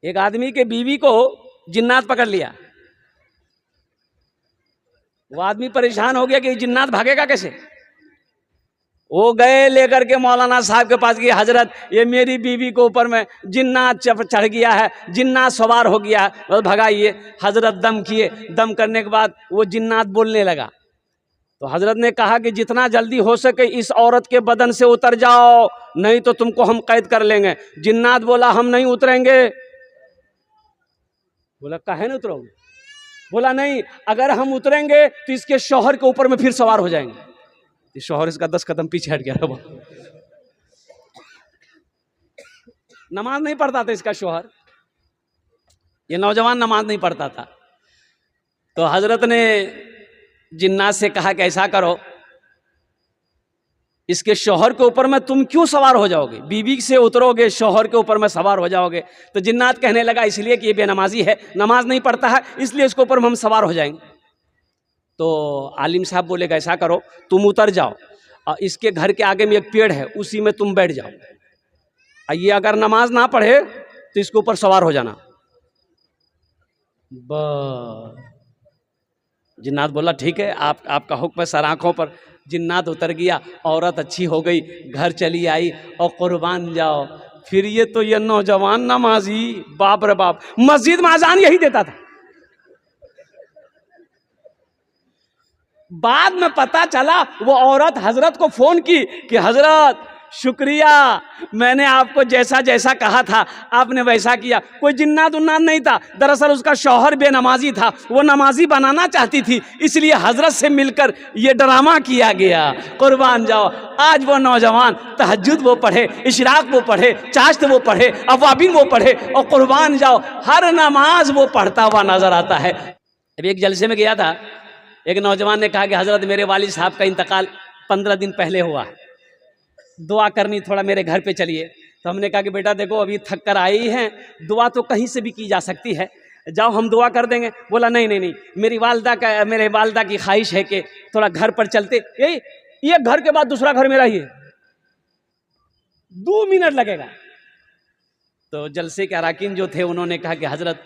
एक आदमी के बीवी को जिन्नात पकड़ लिया। वो आदमी परेशान हो गया कि जिन्नात भागेगा कैसे। वो गए लेकर के मौलाना साहब के पास गए, हजरत ये मेरी बीवी को ऊपर में जिन्नात चढ़ गया है, जिन्नात सवार हो गया है, बस भगाइए। हजरत दम किए, दम करने के बाद वो जिन्नात बोलने लगा। तो हजरत ने कहा कि जितना जल्दी हो सके इस औरत के बदन से उतर जाओ, नहीं तो तुमको हम कैद कर लेंगे। जिन्नात बोला हम नहीं उतरेंगे। बोला काहे नहीं उतरोगे? बोला नहीं, अगर हम उतरेंगे तो इसके शौहर के ऊपर में फिर सवार हो जाएंगे। इस शौहर इसका 10 कदम पीछे हट गया। नमाज नहीं पढ़ता था इसका शौहर, ये नौजवान नमाज नहीं पढ़ता था। तो हजरत ने जिन्नात से कहा कि ऐसा करो, इसके शौहर के ऊपर में तुम क्यों सवार हो जाओगे, बीवी से उतरोगे शौहर के ऊपर में सवार हो जाओगे। तो जिन्नात कहने लगा इसलिए कि ये बेनमाजी है, नमाज नहीं पढ़ता है, इसलिए इसके ऊपर में हम सवार हो जाएंगे। तो आलिम साहब बोले ऐसा करो, तुम उतर जाओ और इसके घर के आगे में एक पेड़ है, उसी में तुम बैठ जाओ, और ये अगर नमाज ना पढ़े तो इसके ऊपर सवार हो जाना। जिन्नात बोला ठीक है, आपका हुक्म है सर आंखों पर। जिन्नात उतर गया, औरत अच्छी हो गई, घर चली आई और कुर्बान जाओ। फिर ये नौजवान नमाजी, बाप रे बाप, मस्जिद में अजान यही देता था। बाद में पता चला वो औरत हजरत को फोन की कि हजरत शुक्रिया, मैंने आपको जैसा जैसा कहा था आपने वैसा किया। कोई जिन्नात उन्नात नहीं था, दरअसल उसका शौहर बेनमाजी था, वो नमाजी बनाना चाहती थी, इसलिए हजरत से मिलकर ये ड्रामा किया गया। कुर्बान जाओ, आज वो नौजवान तहज्जुद वो पढ़े, इशराक वो पढ़े, चाश्त वो पढ़े, अवाबिन वो पढ़े, और कुर्बान जाओ हर नमाज वो पढ़ता हुआ नजर आता है। अभी एक जलसे में गया था, एक नौजवान ने कहा कि हजरत मेरे वालिद साहब का इंतकाल 15 दिन पहले हुआ है, दुआ करनी, थोड़ा मेरे घर पे चलिए। तो हमने कहा कि बेटा देखो अभी थक कर आई हैं, दुआ तो कहीं से भी की जा सकती है, जाओ हम दुआ कर देंगे। बोला नहीं नहीं नहीं, मेरे वालदा की ख्वाहिश है कि थोड़ा घर पर चलते। ये घर के बाद दूसरा घर मेरा ही है, 2 मिनट लगेगा। तो जलसे के अराकीन जो थे उन्होंने कहा कि हजरत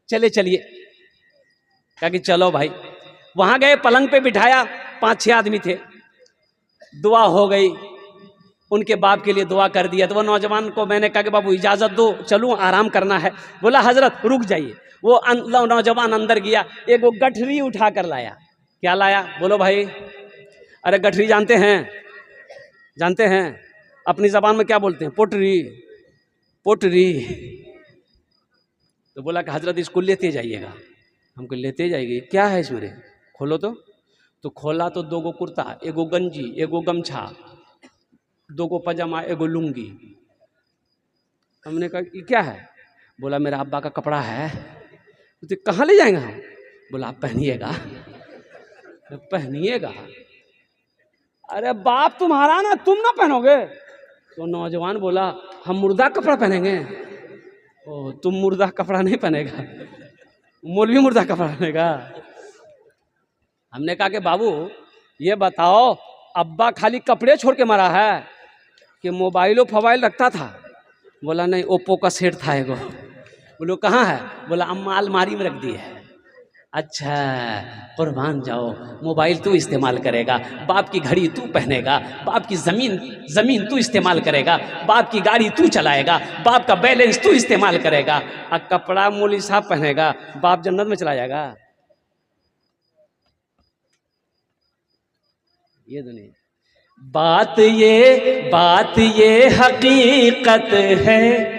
चलिए। कहा कि चलो भाई। वहां गए, पलंग पे बिठाया, 5-6 आदमी थे, दुआ हो गई, उनके बाप के लिए दुआ कर दिया। तो वो नौजवान को मैंने कहा कि बाबू इजाज़त दो, चलूँ आराम करना है। बोला हजरत रुक जाइए। वो नौजवान अंदर गया, एक वो गठरी उठा कर लाया। क्या लाया? बोलो भाई। अरे गठरी जानते हैं? अपनी ज़बान में क्या बोलते हैं? पोटरी। तो बोला कि हजरत इसको लेते जाइएगा। हमको लेते जाएगी, क्या है इसमें? खोलो तो खोला तो 2 गो कुर्ता, 1 गो गंजी, 1 गो गमछा, 2 गो पजामा, 1 गो लुंगी। हमने कहा ये क्या है? बोला मेरा अब्बा का कपड़ा है। तो कहाँ ले जाएंगे हम? बोला आप पहनिएगा। अरे बाप तुम्हारा ना, तुम ना पहनोगे? तो नौजवान बोला हम मुर्दा कपड़ा पहनेंगे। ओ तुम मुर्दा कपड़ा नहीं पहनेगा, मौलवी मुर्दा कपड़ा पहनेगा। हमने कहा कि बाबू ये बताओ, अब्बा खाली कपड़े छोड़ के मरा है कि मोबाइल फोबाइल रखता था? बोला नहीं, ओप्पो का सेट था एगो। बोलो कहाँ है? बोला अम्मा अलमारी में रख दी है। अच्छा कुर्बान जाओ, मोबाइल तू इस्तेमाल करेगा, बाप की घड़ी तू पहनेगा, बाप की ज़मीन तू इस्तेमाल करेगा, बाप की गाड़ी तू चलाएगा, बाप का बैलेंस तू इस्तेमाल करेगा, और कपड़ा मौलवी साहब पहनेगा, बाप जन्नत में चला जाएगा। ये दुनिया। बात ये हकीकत है,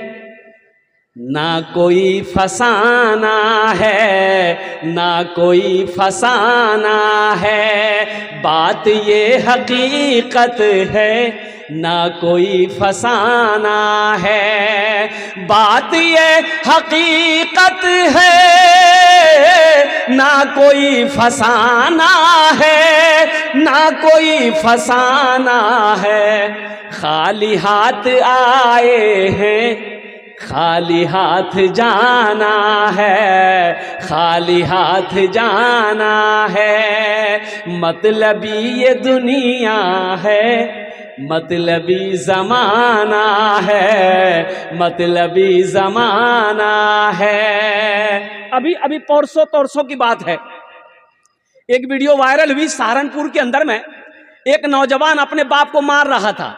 ना कोई फसाना है, ना कोई फसाना है। बात ये हकीकत है, ना कोई फसाना है। बात ये हकीकत है, ना कोई फसाना है, ना कोई फसाना है। खाली हाथ आए हैं, खाली हाथ जाना है, खाली हाथ जाना है। मतलबी ये दुनिया है, मतलबी जमाना है, मतलबी जमाना है। अभी अभी परसों तरसों की बात है, एक वीडियो वायरल हुई सहारनपुर के अंदर में। एक नौजवान अपने बाप को मार रहा था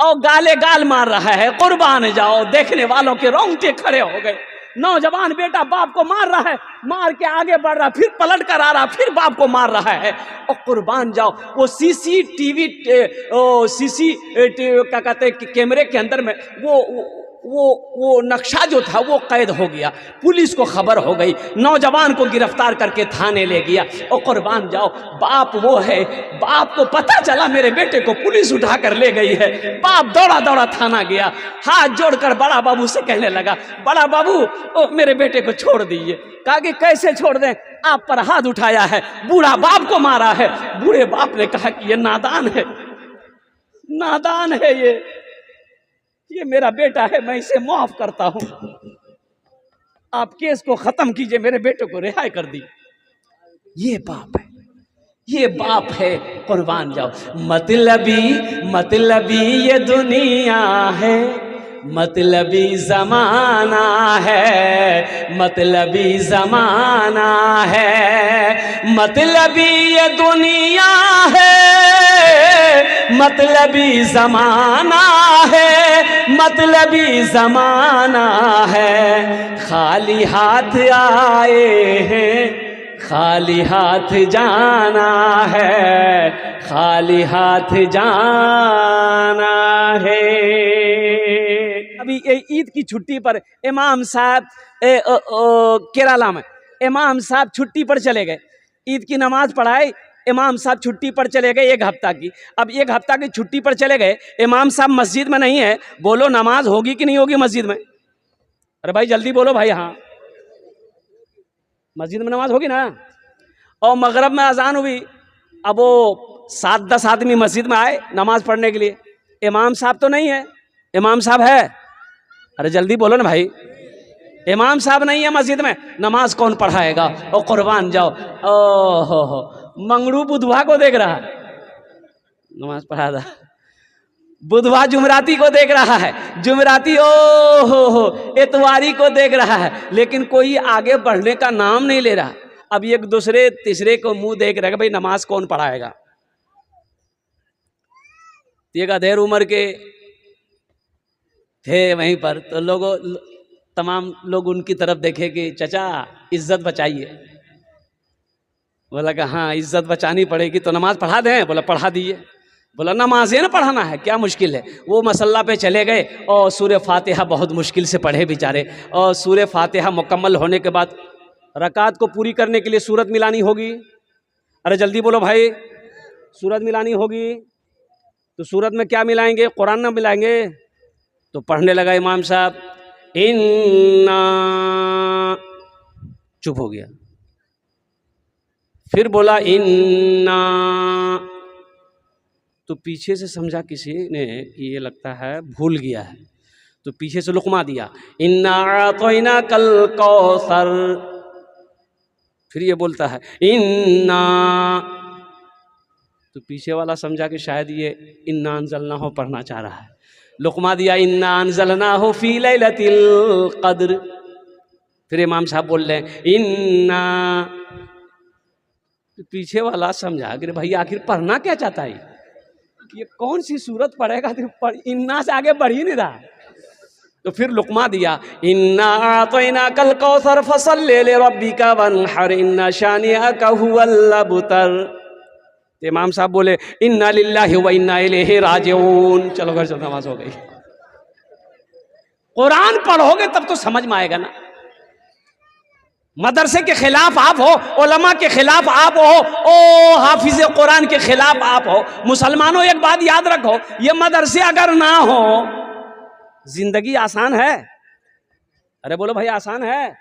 और गाले गाल मार रहा है, कुर्बान जाओ। देखने वालों के रोंगटे खड़े हो गए। नौजवान बेटा बाप को मार रहा है, मार के आगे बढ़ रहा, फिर पलट कर आ रहा, फिर बाप को मार रहा है और कुर्बान जाओ। वो सीसीटीवी क्या कहते हैं कैमरे के अंदर में वो नक्शा जो था वो कैद हो गया। पुलिस को खबर हो गई, नौजवान को गिरफ्तार करके थाने ले गया और कुर्बान जाओ बाप वो है। बाप को पता चला मेरे बेटे को पुलिस उठा कर ले गई है। बाप दौड़ा दौड़ा थाना गया, हाथ जोड़कर बड़ा बाबू से कहने लगा, बड़ा बाबू मेरे बेटे को छोड़ दीजिए। कहा कि कैसे छोड़ दें, आप पर हाथ उठाया है, बूढ़ा बाप को मारा है। बूढ़े बाप ने कहा कि ये नादान है, नादान है, ये मेरा बेटा है, मैं इसे माफ करता हूं, आप केस को खत्म कीजिए, मेरे बेटे को रिहाई कर दी। ये बाप है, ये बाप है, कुर्बान जाओ। मतलबी ये दुनिया है, मतलबी जमाना है, मतलबी जमाना है। मतलबी ये दुनिया है, मतलबी जमाना है, मतलबी जमाना है। खाली हाथ आए हैं, खाली हाथ जाना है, खाली हाथ जाना है। अभी ईद की छुट्टी पर इमाम साहब केरला में इमाम साहब छुट्टी पर चले गए, ईद की नमाज पढ़ाई, इमाम साहब छुट्टी पर चले गए 1 हफ्ता की। अब 1 हफ्ता की छुट्टी पर चले गए, इमाम साहब मस्जिद में नहीं है। बोलो नमाज होगी कि नहीं होगी मस्जिद में? अरे भाई जल्दी बोलो भाई। हाँ, मस्जिद में नमाज होगी ना। और मगरब में अजान हुई, अब वो 7-10 आदमी मस्जिद में आए नमाज पढ़ने के लिए। इमाम साहब तो नहीं है, इमाम साहब है? अरे जल्दी बोलो ना भाई। इमाम साहब नहीं है मस्जिद में, नमाज कौन पढ़ाएगा? और कुर्बान जाओ, ओहो मंगरू बुधवा को देख रहा है, नमाज पढ़ा था। बुधवा जुमराती को देख रहा है, जुमराती ओहो इतवारी को देख रहा है, लेकिन कोई आगे बढ़ने का नाम नहीं ले रहा। अब एक दूसरे तीसरे को मुंह देख रहा है, भाई नमाज कौन पढ़ाएगा? एक अधेड़ उम्र के थे वहीं पर, तो तमाम लोग उनकी तरफ देखे कि चचा इज्जत बचाइए। बोला कि हाँ इज्जत बचानी पड़ेगी, तो नमाज पढ़ा दें? बोला पढ़ा दीजिए। बोला नमाज़ें ना पढ़ाना है, क्या मुश्किल है? वो मसल्ला पे चले गए और सूरह फातिहा बहुत मुश्किल से पढ़े बेचारे। और सूरह फातिहा मुकम्मल होने के बाद रकात को पूरी करने के लिए सूरत मिलानी होगी। अरे जल्दी बोलो भाई, सूरत मिलानी होगी। तो सूरत में क्या मिलाएंगे? कुरान ना मिलाएंगे। तो पढ़ने लगा इमाम साहब, इन्ना, चुप हो गया। फिर बोला इन्ना, तो पीछे से समझा किसी ने कि ये लगता है भूल गया है, तो पीछे से लुकमा दिया, इन्ना आतैना कल कौसर। फिर ये बोलता है इन्ना, तो पीछे वाला समझा कि शायद ये इन्ना अंज़लनाहु पढ़ना चाह रहा है, लुकमा दिया इन्ना अंज़लनाहु फी लैलतिल क़द्र। फिर इमाम साहब बोल रहे हैं इन्ना, तो पीछे वाला समझा कि भाई आखिर पढ़ना क्या चाहता है, ये कौन सी सूरत पढ़ेगा? तो इन्ना से आगे बढ़ ही नहीं रहा। तो फिर लुकमा दिया, इन्ना आतैना कल कौसर फसल्लि लिरब्बिका वन्हर इन्ना शानिअका हुवल अबतर। इमाम साहब बोले इन्ना लिल्लाहि व इन्ना इलैहि राजिऊन। चलो घर चलो, नमाज हो गई। कुरान पढ़ोगे तब तो समझ में आएगा ना। मदरसे के खिलाफ आप हो, उलमा के खिलाफ आप हो, ओ हाफिज कुरान के खिलाफ आप हो। मुसलमानों एक बात याद रखो, ये मदरसे अगर ना हो जिंदगी आसान है? अरे बोलो भाई आसान है?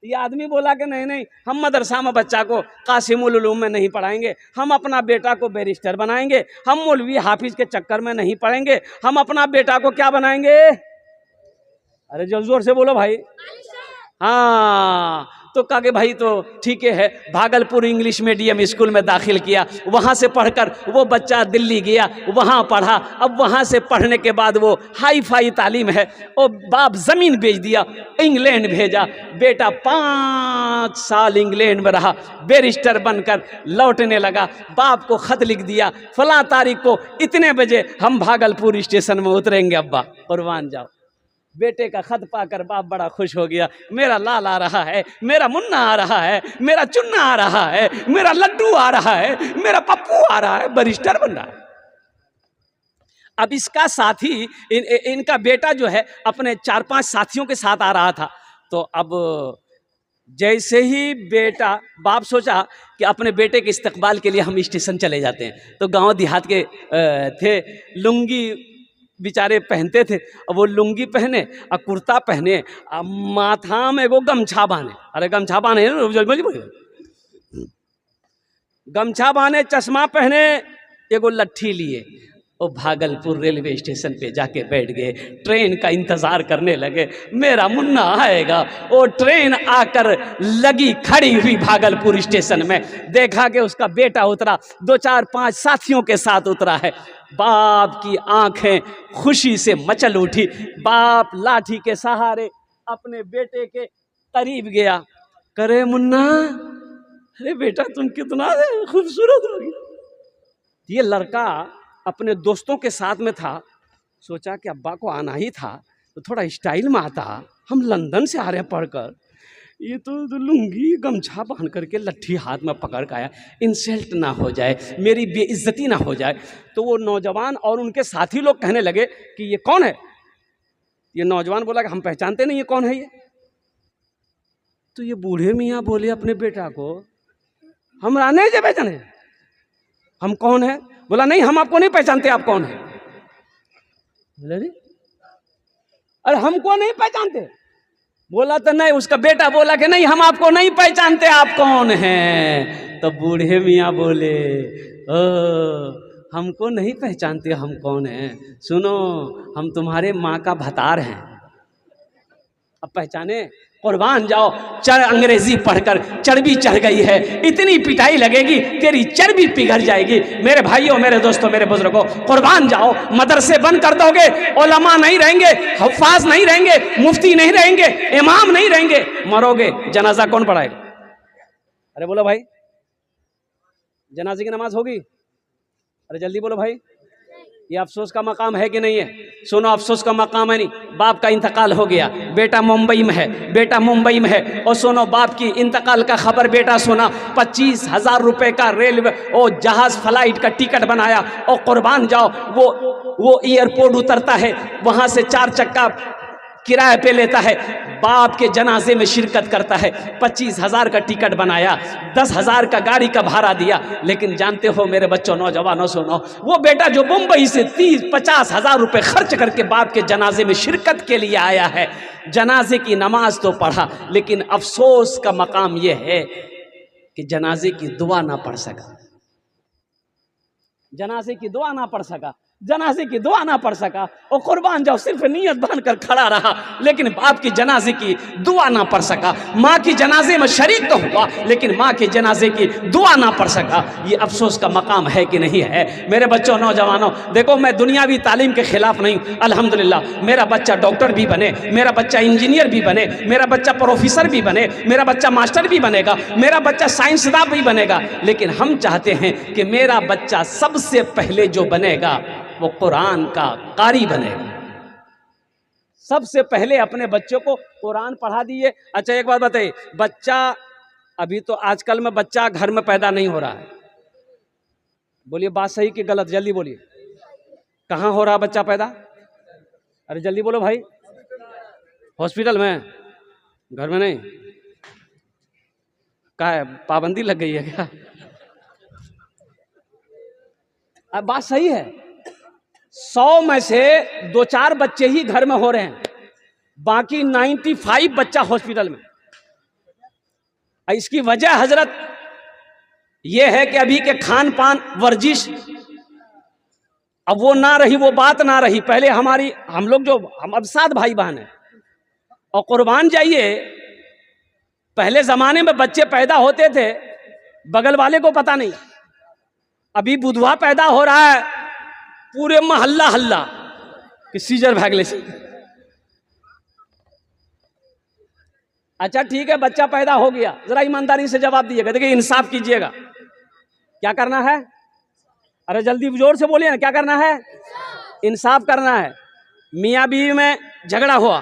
ये आदमी बोला कि नहीं नहीं हम मदरसा में बच्चा को कासिमुल उलूम में नहीं पढ़ाएंगे, हम अपना बेटा को बैरिस्टर बनाएंगे, हम मौलवी हाफिज के चक्कर में नहीं पढ़ेंगे, हम अपना बेटा को क्या बनाएंगे? अरे जोर जोर से बोलो भाई। हाँ, तो कहा कि भाई तो ठीक है, भागलपुर इंग्लिश मीडियम स्कूल में दाखिल किया। वहाँ से पढ़कर वो बच्चा दिल्ली गया, वहाँ पढ़ा। अब वहाँ से पढ़ने के बाद वो हाई फाई तालीम है, और बाप ज़मीन बेच दिया, इंग्लैंड भेजा। बेटा 5 साल इंग्लैंड में रहा, बैरिस्टर बनकर लौटने लगा। बाप को खत लिख दिया, फलां तारीख को इतने बजे हम भागलपुर स्टेशन में उतरेंगे, अब्बा कुर्बान जाओ। बेटे का खत पाकर बाप बड़ा खुश हो गया, मेरा लाल आ रहा है, मेरा मुन्ना आ रहा है, मेरा चुन्ना आ रहा है, मेरा लड्डू आ रहा है, मेरा पप्पू आ रहा है, बैरिस्टर बन रहा है। अब इसका साथी इनका बेटा जो है अपने 4-5 साथियों के साथ आ रहा था। तो अब जैसे ही बेटा, बाप सोचा कि अपने बेटे के इस्तकबाल के लिए हम स्टेशन चले जाते हैं। तो गांव देहात के थे, लुंगी बेचारे पहनते थे, और वो लुंगी पहने और कुर्ता पहने और माथा में एगो गमछा बांधे। अरे गमछा बांधे, गमछा बांधे, चश्मा पहने, एगो लट्ठी लिए, वो भागलपुर रेलवे स्टेशन पे जाके बैठ गए। ट्रेन का इंतज़ार करने लगे, मेरा मुन्ना आएगा। वो ट्रेन आकर लगी खड़ी हुई भागलपुर स्टेशन में। देखा कि उसका बेटा उतरा, 2-4-5 साथियों के साथ उतरा है। बाप की आंखें खुशी से मचल उठी। बाप लाठी के सहारे अपने बेटे के करीब गया, करे मुन्ना, अरे बेटा तुम कितना खूबसूरत हो गया। ये लड़का अपने दोस्तों के साथ में था, सोचा कि अब्बा को आना ही था तो थोड़ा स्टाइल में आता, हम लंदन से आ रहे हैं पढ़कर, ये तो लुंगी गमछा बांध करके लट्ठी हाथ में पकड़ के आया, इंसल्ट ना हो जाए, मेरी बेइज्जती ना हो जाए। तो वो नौजवान और उनके साथी लोग कहने लगे कि ये कौन है। ये नौजवान बोला कि हम पहचानते नहीं, ये कौन है ये। तो ये बूढ़े मियाँ बोले अपने बेटा को, हम राने जे पहचाने, हम कौन है। बोला नहीं, हम आपको नहीं पहचानते, आप कौन है। बोले अरे हमको नहीं पहचानते। बोला तो नहीं, उसका बेटा बोला कि नहीं, हम आपको नहीं पहचानते, आप कौन हैं। तो बूढ़े मियाँ बोले, ओ हमको नहीं पहचानते, हम कौन हैं, सुनो हम तुम्हारे माँ का भतार हैं। अब पहचाने, कुर्बान जाओ, अंग्रेजी पढ़कर चर्बी चढ़ गई है, इतनी पिटाई लगेगी तेरी चर्बी पिघल जाएगी। मेरे भाइयों, मेरे दोस्तों, मेरे बुजुर्गों, कुर्बान जाओ, मदरसे बंद कर दोगे, उलमा नहीं रहेंगे, हफ्फाज नहीं रहेंगे, मुफ्ती नहीं रहेंगे, इमाम नहीं रहेंगे, मरोगे, जनाजा कौन पढ़ाएगा। अरे बोलो भाई, जनाजे की नमाज होगी। अरे जल्दी बोलो भाई, ये अफसोस का मकाम है कि नहीं है। सुनो, अफसोस का मकाम है नहीं, बाप का इंतकाल हो गया, बेटा मुंबई में है, बेटा मुंबई में है। और सुनो, बाप की इंतकाल का खबर बेटा सुना, 25,000 रुपए का रेलवे और जहाज फ्लाइट का टिकट बनाया, और कुर्बान जाओ, वो एयरपोर्ट उतरता है, वहां से 4 चक्का किराए पे लेता है, बाप के जनाजे में शिरकत करता है। 25,000 का टिकट बनाया, 10,000 का गाड़ी का भाड़ा दिया। लेकिन जानते हो मेरे बच्चों, नौजवानों, सुनो, वो बेटा जो मुंबई से 30-50,000 रुपए खर्च करके बाप के जनाजे में शिरकत के लिए आया है, जनाजे की नमाज तो पढ़ा, लेकिन अफसोस का मकाम यह है कि जनाजे की दुआ ना पढ़ सका, जनाजे की दुआ ना पढ़ सका, जनाजे की दुआ ना पढ़ सका। और कुर्बान जाओ, सिर्फ नियत बांधकर खड़ा रहा, लेकिन बाप की जनाजे की दुआ ना पढ़ सका। माँ की जनाजे में शरीक तो हुआ, लेकिन माँ के जनाजे की दुआ ना पढ़ सका। ये अफसोस का मकाम है कि नहीं है। मेरे बच्चों, नौजवानों, देखो मैं दुनियावी तालीम के खिलाफ नहीं, अल्हम्दुलिल्लाह मेरा बच्चा डॉक्टर भी बने, मेरा बच्चा इंजीनियर भी बने, मेरा बच्चा प्रोफेसर भी बने, मेरा बच्चा मास्टर भी बनेगा, मेरा बच्चा साइंसदान भी बनेगा। लेकिन हम चाहते हैं कि मेरा बच्चा सबसे पहले जो बनेगा वो कुरान का कारी बनेगा। सबसे पहले अपने बच्चों को कुरान पढ़ा दिए। अच्छा एक बात बताइए, बच्चा अभी तो आजकल में बच्चा घर में पैदा नहीं हो रहा है। बोलिए बात सही कि गलत, जल्दी बोलिए। कहाँ हो रहा बच्चा पैदा? अरे जल्दी बोलो भाई। हॉस्पिटल में, घर में नहीं? क्या है, पाबंदी लग गई है क्या? अब बात सही है, 100 में से 2-4 बच्चे ही घर में हो रहे हैं, बाकी 95 बच्चा हॉस्पिटल में। इसकी वजह हजरत यह है कि अभी के खान पान, वर्जिश, अब वो ना रही, वो बात ना रही। पहले हम लोग जो हम अब 7 भाई बहन हैं, और कुर्बान जाइए पहले जमाने में बच्चे पैदा होते थे, बगल वाले को पता नहीं। अभी बुधवा पैदा हो रहा है, पूरे मोहल्ला हल्ला कि सीजर भागले से। अच्छा ठीक है, बच्चा पैदा हो गया, जरा ईमानदारी से जवाब दीजिएगा, देखिए इंसाफ कीजिएगा। क्या करना है? अरे जल्दी जोर से बोलिए ना, क्या करना है? इंसाफ करना है। मियाँ बीवी में झगड़ा हुआ,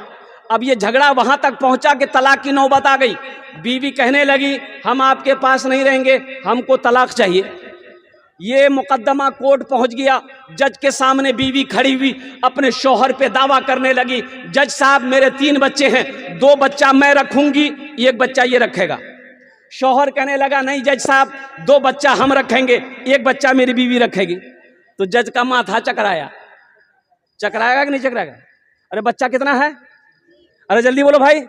अब ये झगड़ा वहां तक पहुंचा कि तलाक की नौबत आ गई। बीवी कहने लगी हम आपके पास नहीं रहेंगे, हमको तलाक चाहिए। ये मुकदमा कोर्ट पहुंच गया, जज के सामने बीवी खड़ी हुई अपने शौहर पे दावा करने लगी, जज साहब मेरे 3 बच्चे हैं, 2 बच्चा मैं रखूंगी, 1 बच्चा ये रखेगा। शौहर कहने लगा नहीं जज साहब, 2 बच्चा हम रखेंगे, 1 बच्चा मेरी बीवी रखेगी। तो जज का माथा चकराया। चकराएगा कि नहीं चकराएगा? अरे बच्चा कितना है? अरे जल्दी बोलो भाई।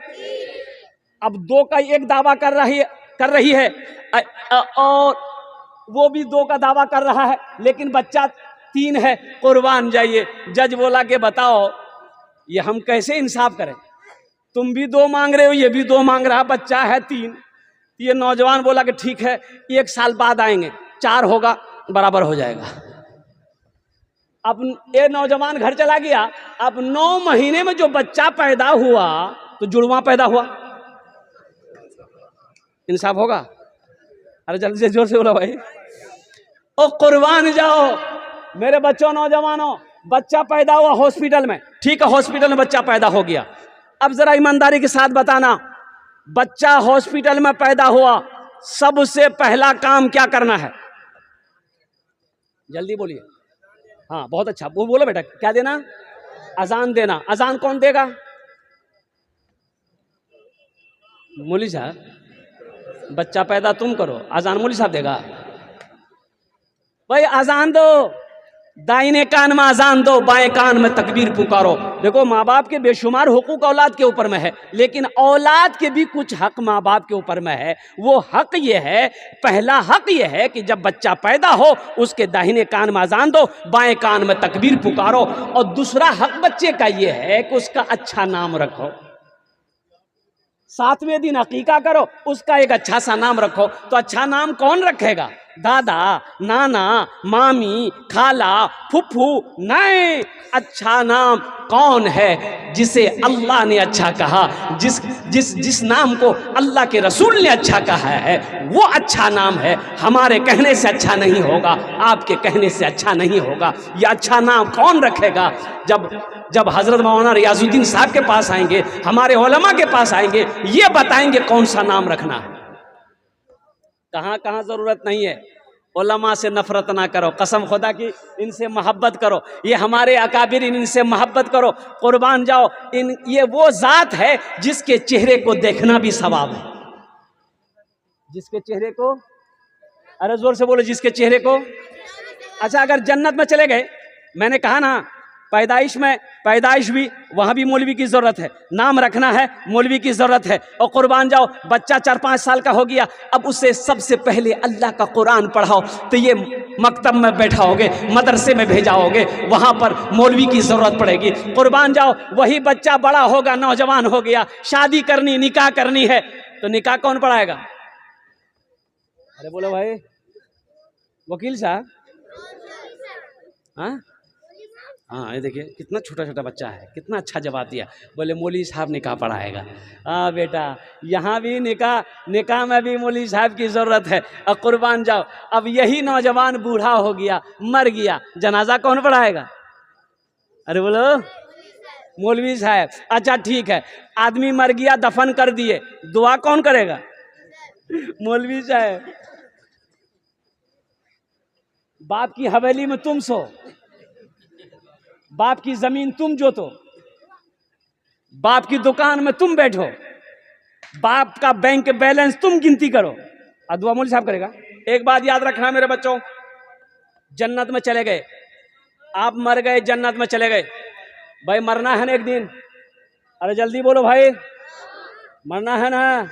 अब 2 का 1 दावा कर रही है और वो भी 2 का दावा कर रहा है, लेकिन बच्चा 3 है, कुर्बान जाइए। जज बोला कि बताओ ये हम कैसे इंसाफ करें? तुम भी 2 मांग रहे हो, ये भी 2 मांग रहा, बच्चा है 3। ये नौजवान बोला कि ठीक है 1 साल बाद आएंगे, 4 होगा बराबर हो जाएगा। अब ये नौजवान घर चला गया। अब 9 महीने में जो बच्चा पैदा हुआ तो जुड़वा पैदा हुआ, इंसाफ होगा? अरे जल्दी से जोर से बोलो भाई। ओ कुर्बान जाओ मेरे बच्चों, नौजवानों, बच्चा पैदा हुआ हॉस्पिटल में, ठीक है हॉस्पिटल में बच्चा पैदा हो गया। अब जरा ईमानदारी के साथ बताना, बच्चा हॉस्पिटल में पैदा हुआ, सबसे पहला काम क्या करना है? जल्दी बोलिए। हाँ बहुत अच्छा, वो बोलो बेटा, क्या देना? अजान देना। अजान कौन देगा? मौलवी साहब। बच्चा पैदा तुम करो, अजान मौलवी साहब देगा? भाई अजान दो, दाहिने कान में अजान दो, बाएं कान में तकबीर पुकारो। देखो माँ बाप के बेशुमार हुकूक औलाद के ऊपर में है, लेकिन औलाद के भी कुछ हक माँ बाप के ऊपर में है। वो हक ये है, पहला हक ये है कि जब बच्चा पैदा हो उसके दाहिने कान में अजान दो, बाएं कान में तकबीर पुकारो। और दूसरा हक बच्चे का ये है कि उसका अच्छा नाम रखो। 7वें दिन अकीका करो, उसका एक अच्छा सा नाम रखो। तो अच्छा नाम कौन रखेगा? दादा, नाना, मामी, खाला, फुफ्फू? नहीं, अच्छा नाम कौन है? जिसे अल्लाह ने अच्छा कहा, जिस नाम को अल्लाह के रसूल ने अच्छा कहा है, वो अच्छा नाम है। हमारे कहने से अच्छा नहीं होगा, आपके कहने से अच्छा नहीं होगा। ये अच्छा नाम कौन रखेगा? जब हजरत मौलाना रियाजुद्दीन साहब के पास आएंगे, हमारे उलमा के पास आएंगे, ये बताएंगे कौन सा नाम रखना है। कहाँ कहाँ जरूरत नहीं है। उलमा से नफरत ना करो, कसम खुदा की इनसे मोहब्बत करो। ये हमारे अकाबिर, इनसे मोहब्बत करो, कुर्बान जाओ। ये वो जात है जिसके चेहरे को देखना भी सवाब है। जिसके चेहरे को, अरे जोर से बोलो, जिसके चेहरे को। अच्छा अगर जन्नत में चले गए, मैंने कहा ना पैदाइश भी वहाँ भी मौलवी की ज़रूरत है, नाम रखना है मौलवी की ज़रूरत है। और कुर्बान जाओ, बच्चा 4-5 साल का हो गया, अब उसे सबसे पहले अल्लाह का कुरान पढ़ाओ। तो ये मकतब में बैठाओगे, मदरसे में भेजाओगे, वहाँ पर मौलवी की ज़रूरत पड़ेगी। कुर्बान जाओ, वही बच्चा बड़ा होगा, नौजवान हो गया, शादी करनी, निकाह करनी है, तो निकाह कौन पढ़ाएगा? अरे बोलो भाई, वकील साहब। हाँ ये देखिए कितना छोटा छोटा बच्चा है, कितना अच्छा जवाब दिया। बोले मौलवी साहब निकाह पढ़ाएगा। हाँ बेटा, यहाँ भी निकाह में भी मौलवी साहब की ज़रूरत है। और कुर्बान जाओ, अब यही नौजवान बूढ़ा हो गया, मर गया, जनाजा कौन पढ़ाएगा? अरे बोलो, मौलवी साहब। अच्छा ठीक है, आदमी मर गया, दफन कर दिए, दुआ कौन करेगा? मौलवी साहब। बाप की हवेली में तुम सो, बाप की जमीन तुम जोतो, बाप की दुकान में तुम बैठो, बाप का बैंक बैलेंस तुम गिनती करो, और दुआ मौलवी साहब करेगा। एक बात याद रखना मेरे बच्चों, जन्नत में चले गए, आप मर गए, जन्नत में चले गए। भाई मरना है ना एक दिन? अरे जल्दी बोलो भाई, मरना है ना?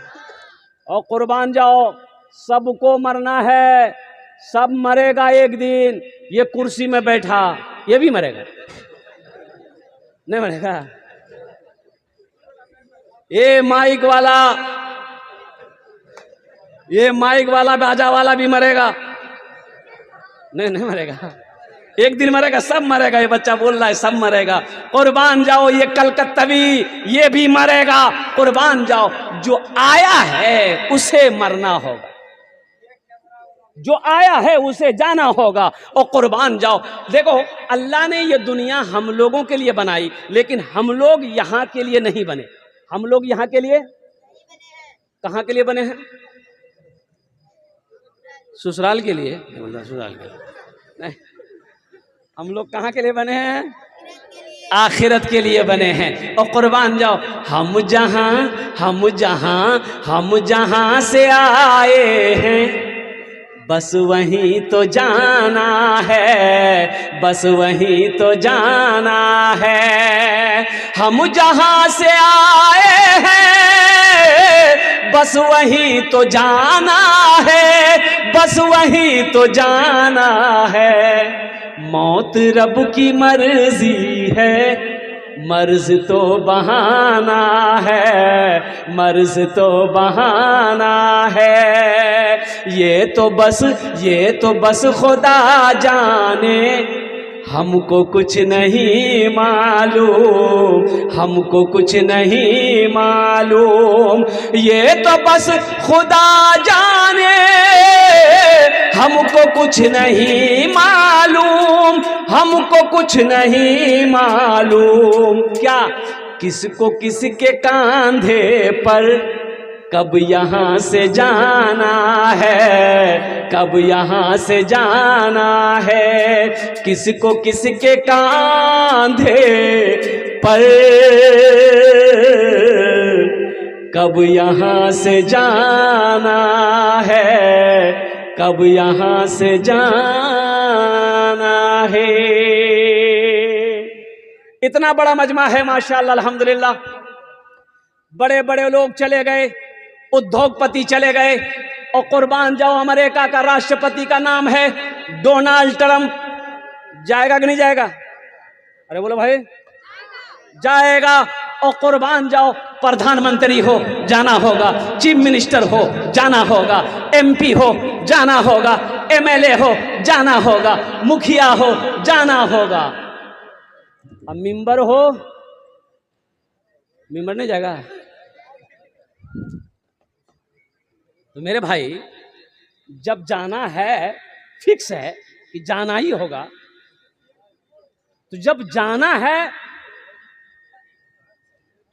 और कुर्बान जाओ, सबको मरना है, सब मरेगा एक दिन। ये कुर्सी में बैठा ये भी मरेगा, नहीं मरेगा? ये माइक वाला ये माइक वाला बाजा वाला भी मरेगा? नहीं, नहीं मरेगा। एक दिन मरेगा, सब मरेगा। ये बच्चा बोल रहा है सब मरेगा। कुर्बान जाओ, ये कलकत्तवी ये भी मरेगा। कुर्बान जाओ, जो आया है उसे मरना होगा, जो आया है उसे जाना होगा। और कुर्बान जाओ, देखो अल्लाह ने ये दुनिया हम लोगों के लिए बनाई, लेकिन हम लोग यहाँ के लिए नहीं बने। हम लोग यहाँ के लिए कहाँ के लिए बने हैं? ससुराल के लिए। ससुराल के लिए नहीं, हम लोग कहाँ के लिए बने हैं? आखिरत के लिए बने हैं। और कुर्बान जाओ, हम जहां से आए हैं बस वहीं तो जाना है, बस वहीं तो जाना है। हम जहां से आए हैं बस वहीं तो जाना है, बस वहीं तो जाना है। मौत रब की मर्जी है, मर्ज तो बहाना है, मर्ज तो बहाना है। ये तो बस खुदा जाने, हमको कुछ नहीं मालूम, हमको कुछ नहीं मालूम। ये तो बस खुदा जाने, हमको कुछ नहीं मालूम, हमको कुछ नहीं मालूम। क्या किसको किसके कांधे पर कब यहाँ से जाना है, कब यहाँ से जाना है। किसको किसके कांधे पर कब यहाँ से जाना है, कब यहाँ से जाना है। इतना बड़ा मजमा है माशाअल्लाह, अल्हम्दुलिल्लाह। बड़े बड़े लोग चले गए, उद्योगपति चले गए। और कुर्बान जाओ, अमेरिका का राष्ट्रपति का नाम है डोनाल्ड ट्रंप। जाएगा कि नहीं जाएगा? अरे बोलो भाई, जाएगा। और कुर्बान जाओ, प्रधानमंत्री हो जाना होगा, चीफ मिनिस्टर हो जाना होगा, एमपी हो जाना होगा, एमएलए हो जाना होगा, मुखिया हो जाना होगा। अब मेंबर हो, मेंबर नहीं जाएगा? तो मेरे भाई, जब जाना है, फिक्स है कि जाना ही होगा, तो जब जाना है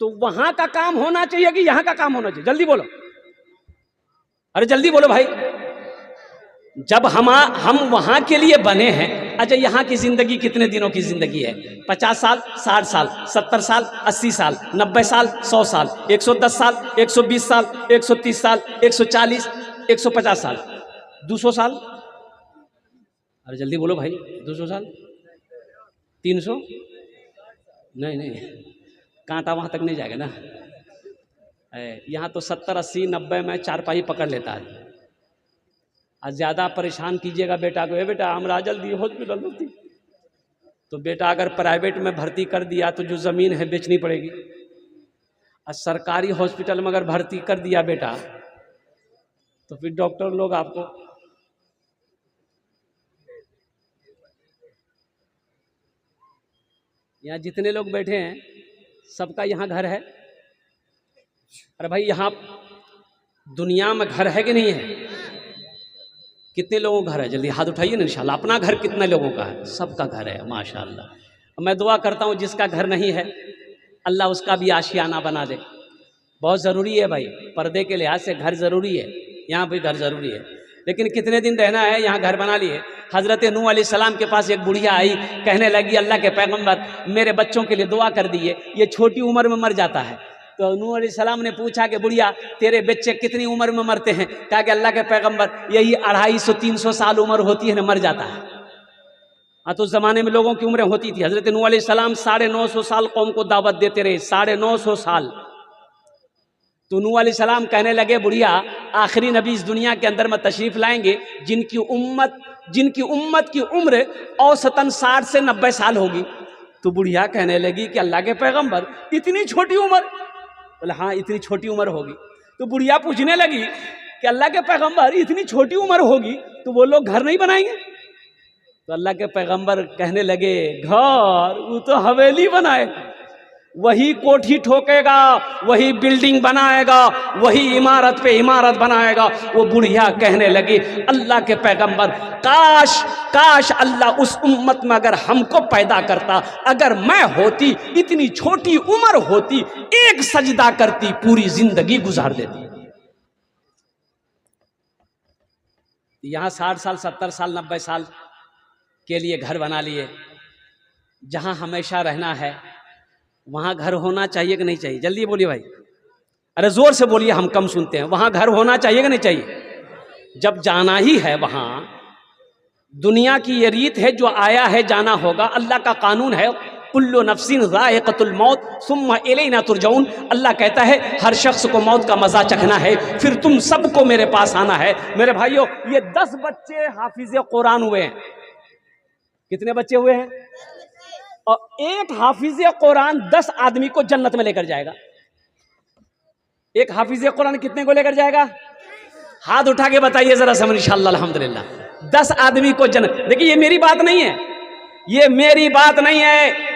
तो वहां का काम होना चाहिए कि यहां का काम होना चाहिए? जल्दी बोलो, अरे जल्दी बोलो भाई। जब हम वहां के लिए बने हैं, अच्छा यहाँ की जिंदगी कितने दिनों की जिंदगी है? 50 साल, 60 साल, 70 साल, 80 साल, 90 साल, 100 साल, 110 साल, 120 साल, 130 साल, 140, 150 साल, 200 साल। अरे जल्दी बोलो भाई, 200 साल, 300? नहीं, कांटा वहां तक नहीं जाएगा ना। यहाँ तो 70, 80, 90 में चारपाई पकड़ लेता है। आज ज़्यादा परेशान कीजिएगा बेटा को, बेटा हमरा जल्दी हॉस्पिटल भर्ती, तो बेटा अगर प्राइवेट में भर्ती कर दिया तो जो ज़मीन है बेचनी पड़ेगी। और सरकारी हॉस्पिटल में अगर भर्ती कर दिया बेटा, तो फिर डॉक्टर लोग आपको यहाँ जितने लोग बैठे हैं सबका यहाँ घर है? अरे भाई, यहाँ दुनिया में घर है कि नहीं है? कितने लोगों का घर है? जल्दी हाथ उठाइए ना। इंशाल्लाह अपना घर कितने लोगों का है? सबका घर है माशाल्लाह। मैं दुआ करता हूँ जिसका घर नहीं है, अल्लाह उसका भी आशियाना बना दे। बहुत ज़रूरी है भाई, पर्दे के लिहाज से घर ज़रूरी है, यहाँ भी घर ज़रूरी है। लेकिन कितने दिन रहना है, यहाँ घर बना लिए। हज़रत नूह अलैहिस्सलाम के पास एक बुढ़िया आई, कहने लगी अल्लाह के पैगम्बर मेरे बच्चों के लिए दुआ कर दिए, ये छोटी उम्र में मर जाता है। तो नूह अलैहिस्सलाम ने पूछा कि बुढ़िया तेरे बच्चे कितनी उम्र में मरते हैं? कहा कि अल्लाह के पैगम्बर यही 250-300 साल उम्र होती है ना, मर जाता है। हाँ, तो उस ज़माने में लोगों की उम्रें होती थी। हज़रत नूह अलैहिस्सलाम 950 साल कौम को दावत देते रहे, 950 साल। तो नूह अलैहिस्सलाम कहने लगे बुढ़िया आखिरी नबी इस दुनिया के अंदर में तशरीफ़ लाएंगे जिनकी उम्मत की उम्र औसतन 60 से 90 साल होगी। तो बुढ़िया कहने लगी कि अल्लाह के पैगम्बर इतनी छोटी उम्र? बोले हाँ, इतनी छोटी उम्र होगी। तो बुढ़िया पूछने लगी कि अल्लाह के पैगंबर इतनी छोटी उम्र होगी तो वो लोग घर नहीं बनाएंगे? तो अल्लाह के पैगंबर कहने लगे घर वो तो हवेली बनाए, वही कोठी ठोकेगा, वही बिल्डिंग बनाएगा, वही इमारत पे इमारत बनाएगा। वो बुढ़िया कहने लगी अल्लाह के पैगंबर काश काश अल्लाह उस उम्मत में अगर हमको पैदा करता, अगर मैं होती इतनी छोटी उम्र होती, एक सजदा करती पूरी जिंदगी गुजार देती। यहाँ 60 साल 70 साल 90 साल के लिए घर बना लिए, जहाँ हमेशा रहना है वहाँ घर होना चाहिए कि नहीं चाहिए? जल्दी बोलिए भाई, अरे जोर से बोलिए, हम कम सुनते हैं। वहाँ घर होना चाहिए कि नहीं चाहिए? जब जाना ही है वहाँ, दुनिया की ये रीत है, जो आया है जाना होगा, अल्लाह का कानून है कुल्लु नफ्सिन ज़ाइक़तुल मौत सुम्मा इलैना तुरजऊन। अल्लाह कहता है हर शख्स को मौत का मज़ा चखना है, फिर तुम सबको मेरे पास आना है। मेरे भाइयों, ये 10 बच्चे हाफिज़े कुरान हुए हैं। कितने बच्चे हुए हैं? और एक हाफिज़े कुरान 10 आदमी को जन्नत में लेकर जाएगा। एक हाफिज़े कुरान कितने को लेकर जाएगा? हाथ उठा के बताइए जरा सब इंशाअल्लाह अल्हम्दुलिल्लाह। 10 आदमी को जन्नत। देखिए ये मेरी बात नहीं है, ये मेरी बात नहीं है,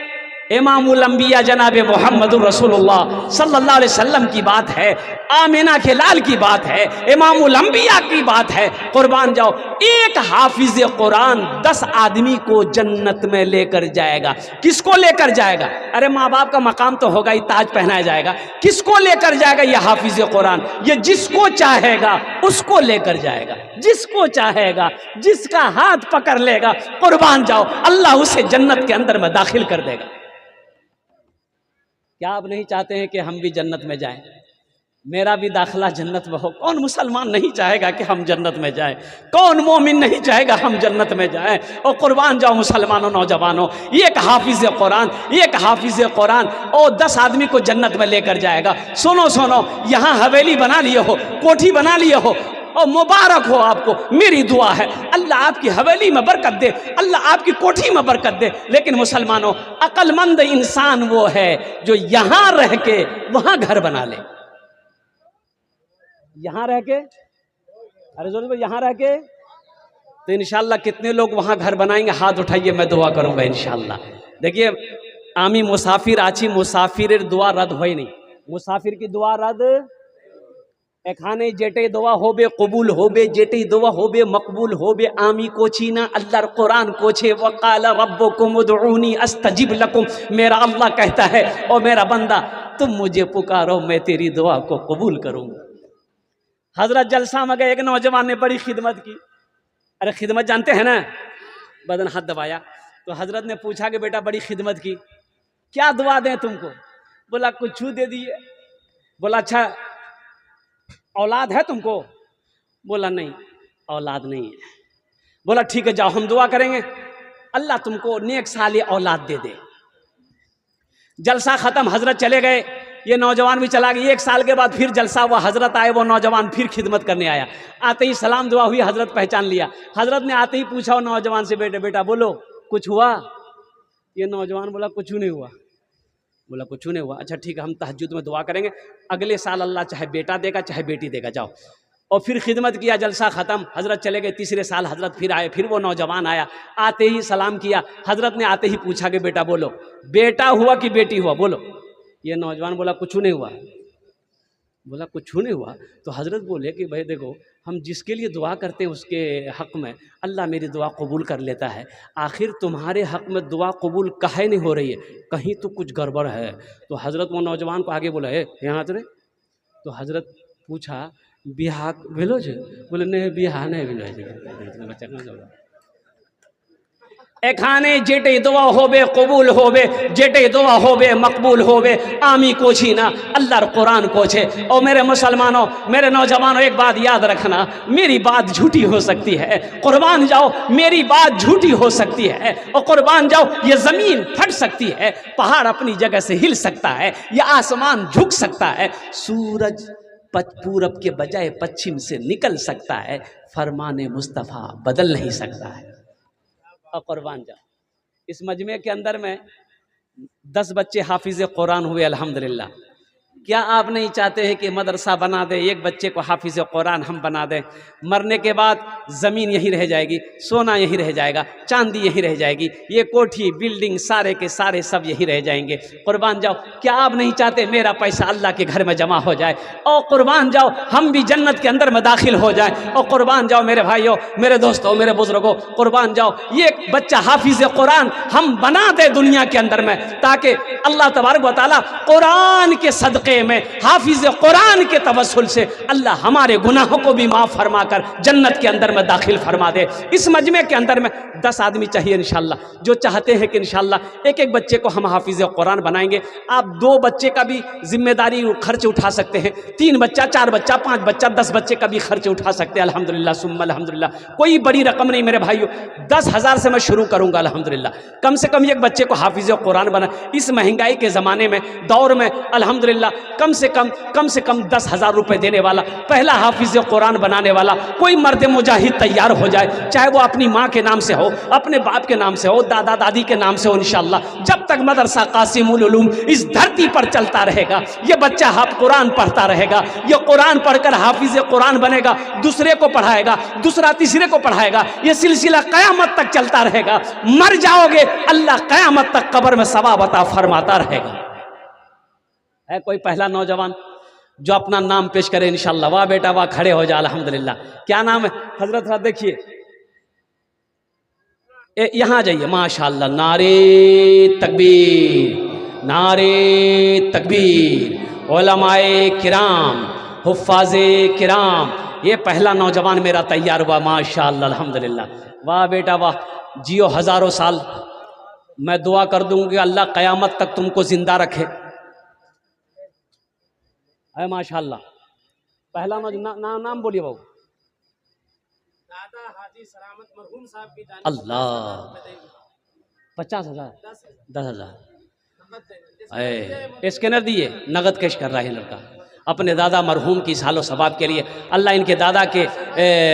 इमामुल अंबिया जनाब मुहम्मदुर रसूलुल्लाह सल्लल्लाहु अलैहि वसल्लम की बात है, आमिना के लाल की बात है, इमामुल अंबिया की बात है। कुर्बान जाओ, एक हाफिज़े कुरान 10 आदमी को जन्नत में लेकर जाएगा। किसको लेकर जाएगा? अरे माँ बाप का मकाम तो होगा ही, ताज पहनाया जाएगा। किसको लेकर जाएगा? ये हाफिज़े कुरान, ये जिसको चाहेगा उसको लेकर जाएगा, जिसको चाहेगा, जिसका हाथ पकड़ लेगा, कुर्बान जाओ, अल्लाह उसे जन्नत के अंदर में दाखिल कर देगा। क्या आप नहीं चाहते हैं कि हम भी जन्नत में जाएं? मेरा भी दाखिला जन्नत में हो। कौन मुसलमान नहीं चाहेगा कि हम जन्नत में जाएं? कौन मोमिन नहीं चाहेगा हम जन्नत में जाएं? और कुर्बान जाओ मुसलमानों, नौजवानों, एक हाफिज़े कुरान, एक हाफिज़े कुरान और 10 आदमी को जन्नत में लेकर जाएगा। सुनो सुनो, यहाँ हवेली बना लिए हो, कोठी बना लिए हो, और मुबारक हो आपको, मेरी दुआ है अल्लाह आपकी हवेली में बरकत दे, अल्लाह आपकी कोठी में बरकत दे। लेकिन मुसलमानों, अक्लमंद इंसान वो है जो यहां रह के वहां घर बना ले। यहां रह के, अरे जोर से यहां रह के, तो इंशाअल्लाह कितने लोग वहां घर बनाएंगे? हाथ उठाइए, मैं दुआ करूंगा इंशाअल्लाह। देखिए आमी मुसाफिर आची मुसाफिर दुआ रद्द हो ही नहीं, मुसाफिर की दुआ रद्द एखाने जेटे दुआ होबे कबूल होबे, जेटे दुआ होबे मकबूल होबे। आमी कोचीना अल्लाह कुरान कोचे वक़ाल रब्बुकुम उदऊनी अस्तजिब लकुम। मेरा अल्लाह कहता है, और मेरा बंदा तुम मुझे पुकारो, मैं तेरी दुआ को कबूल करूंगा। हजरत जलसा में गए, एक नौजवान ने बड़ी खिदमत की। अरे खिदमत जानते हैं ना? बदन हाथ दबाया तो हजरत ने पूछा कि बेटा बड़ी खिदमत की, क्या दुआ दें तुमको? बोला कुछ दे दिए। बोला अच्छा औलाद है तुमको? बोला नहीं औलाद नहीं है। बोला ठीक है, जाओ हम दुआ करेंगे, अल्लाह तुमको नेक साले औलाद दे दे। जलसा खत्म, हजरत चले गए, ये नौजवान भी चला गया। 1 साल के बाद फिर जलसा हुआ, हजरत आए, वो नौजवान फिर खिदमत करने आया। आते ही सलाम दुआ हुई, हजरत पहचान लिया। हजरत ने आते ही पूछा वो नौजवान से, बेटे बेटा बोलो कुछ हुआ? ये नौजवान बोला कुछ नहीं हुआ। बोला कुछ नहीं हुआ, अच्छा ठीक है, हम तहज्जुद में दुआ करेंगे, अगले साल अल्लाह चाहे बेटा देगा चाहे बेटी देगा, जाओ। और फिर खिदमत किया, जलसा ख़त्म, हजरत चले गए। 3रे साल हजरत फिर आए, फिर वो नौजवान आया। आते ही सलाम किया, हजरत ने आते ही पूछा कि बेटा बोलो बेटा हुआ कि बेटी हुआ? बोलो। ये नौजवान बोला कुछ नहीं हुआ। बोला कुछ नहीं हुआ। तो हजरत बोले कि भाई देखो, हम जिसके लिए दुआ करते हैं उसके हक़ में अल्लाह मेरी दुआ कबूल कर लेता है, आखिर तुम्हारे हक़ में दुआ कबूल काहे नहीं हो रही है? कहीं तो कुछ गड़बड़ है। तो हजरत वो नौजवान को आगे बोला, यहाँ तो रे। तो हजरत पूछा बिहा भेलो छे? बोले नहीं बिहा नहीं भेलो। बच्चा कहाँ एखाने जेटे दुआ होबे कबूल होबे, जेटे दुआ होबे मकबूल होबे। आमी कोची ना अल्लाह कुरान कोचे। और मेरे मुसलमानों, मेरे नौजवानों, एक बात याद रखना, मेरी बात झूठी हो सकती है, कुर्बान जाओ, मेरी बात झूठी हो सकती है, और कुर्बान जाओ ये ज़मीन फट सकती है, पहाड़ अपनी जगह से हिल सकता है, या आसमान झुक सकता है, सूरज पूरब के बजाय पश्चिम से निकल सकता है, फरमाने मुस्तफ़ा बदल नहीं सकता है। और कुर्बान जाओ, इस मजमे के अंदर में 10 बच्चे हाफिज़ कुरान हुए अल्हम्दुलिल्लाह। क्या आप नहीं चाहते हैं कि मदरसा बना दें, एक बच्चे को हाफिज़ कुरान हम बना दें? मरने के बाद ज़मीन यहीं रह जाएगी, सोना यहीं रह जाएगा, चांदी यहीं रह जाएगी, ये कोठी बिल्डिंग सारे के सारे सब यहीं रह जाएंगे। कुर्बान जाओ, क्या आप नहीं चाहते मेरा पैसा अल्लाह के घर में जमा हो जाए और कुर्बान जाओ हम भी जन्नत के अंदर में दाखिल हो जाए? और कुर्बान जाओ मेरे भाइयों, मेरे दोस्तों, मेरे बुजुर्गों, कुर्बान जाओ ये बच्चा हाफिज़ कुरान हम बना दे दुनिया के अंदर में, ताकि अल्लाह तबारक व तआला कुरान के सदक़े में, हाफिज़ कुरान के तवस्सुल से अल्लाह हमारे गुनाहों को भी माफ़ फरमा कर जन्नत के अंदर में दाखिल फरमा दे। इस मजमे के अंदर में 10 आदमी चाहिए इंशाअल्लाह, जो चाहते हैं कि इंशाअल्लाह एक एक बच्चे को हम हाफिज़ कुरान बनाएंगे। आप 2 बच्चे का भी जिम्मेदारी खर्च उठा सकते हैं, 3 बच्चा, 4 बच्चा, 5 बच्चा, 10 बच्चे का भी खर्च उठा सकते हैं। अल्हम्दुलिल्लाह सुम्मा अल्हम्दुलिल्लाह, कोई बड़ी रकम नहीं मेरे भाइयों, 10,000 से मैं शुरू करूँगा अल्हम्दुलिल्लाह। कम से कम एक बच्चे को हाफिज़ कुरान बना, इस महंगाई के ज़माने में, दौर में अल्हम्दुलिल्लाह कम से कम 10,000 रुपये देने वाला पहला हाफिज़ कुरान बनाने वाला कोई मर्द मुजाहिद तैयार हो जाए, चाहे वो अपनी माँ के नाम से हो, अपने बाप के नाम से हो, दादा दादी के नाम से हो। इंशाअल्लाह जब तक मदरसा कासिमुल उलूम इस धरती पर चलता रहेगा, ये बच्चा कुरान पढ़ता रहेगा, ये कुरान पढ़कर हाफिज़ कुरान बनेगा, दूसरे को पढ़ाएगा, दूसरा तीसरे को पढ़ाएगा, ये सिलसिला क़यामत तक चलता रहेगा। मर जाओगे अल्लाह क़यामत तक कब्र में सवाब अता फरमाता रहेगा। है कोई पहला नौजवान जो अपना नाम पेश करे इंशाअल्लाह? वाह बेटा वाह, खड़े हो जा अल्हम्दुलिल्लाह। क्या नाम है हजरत? साहब देखिए, यहाँ जाइए, माशाअल्लाह। नारे तकबीर, नारे तकबीर। उलमाए किराम, हुफ्फाज़े किराम, ये पहला नौजवान मेरा तैयार हुआ माशाअल्लाह अल्हम्दुलिल्लाह। वाह बेटा वाह, जियो हज़ारों साल। मैं दुआ कर दूंगी अल्लाह क़यामत तक तुमको ज़िंदा रखे। है माशाअल्लाह। पहला नाम बोलिए बाबू। दादा हाजी सलामत मरहूम साहब की जानिब अल्लाह 50,000 10,000 स्कैनर दिए, नगद कैश कर रहा है लड़का अपने दादा मरहूम की सालो सवाब के लिए। अल्लाह इनके दादा के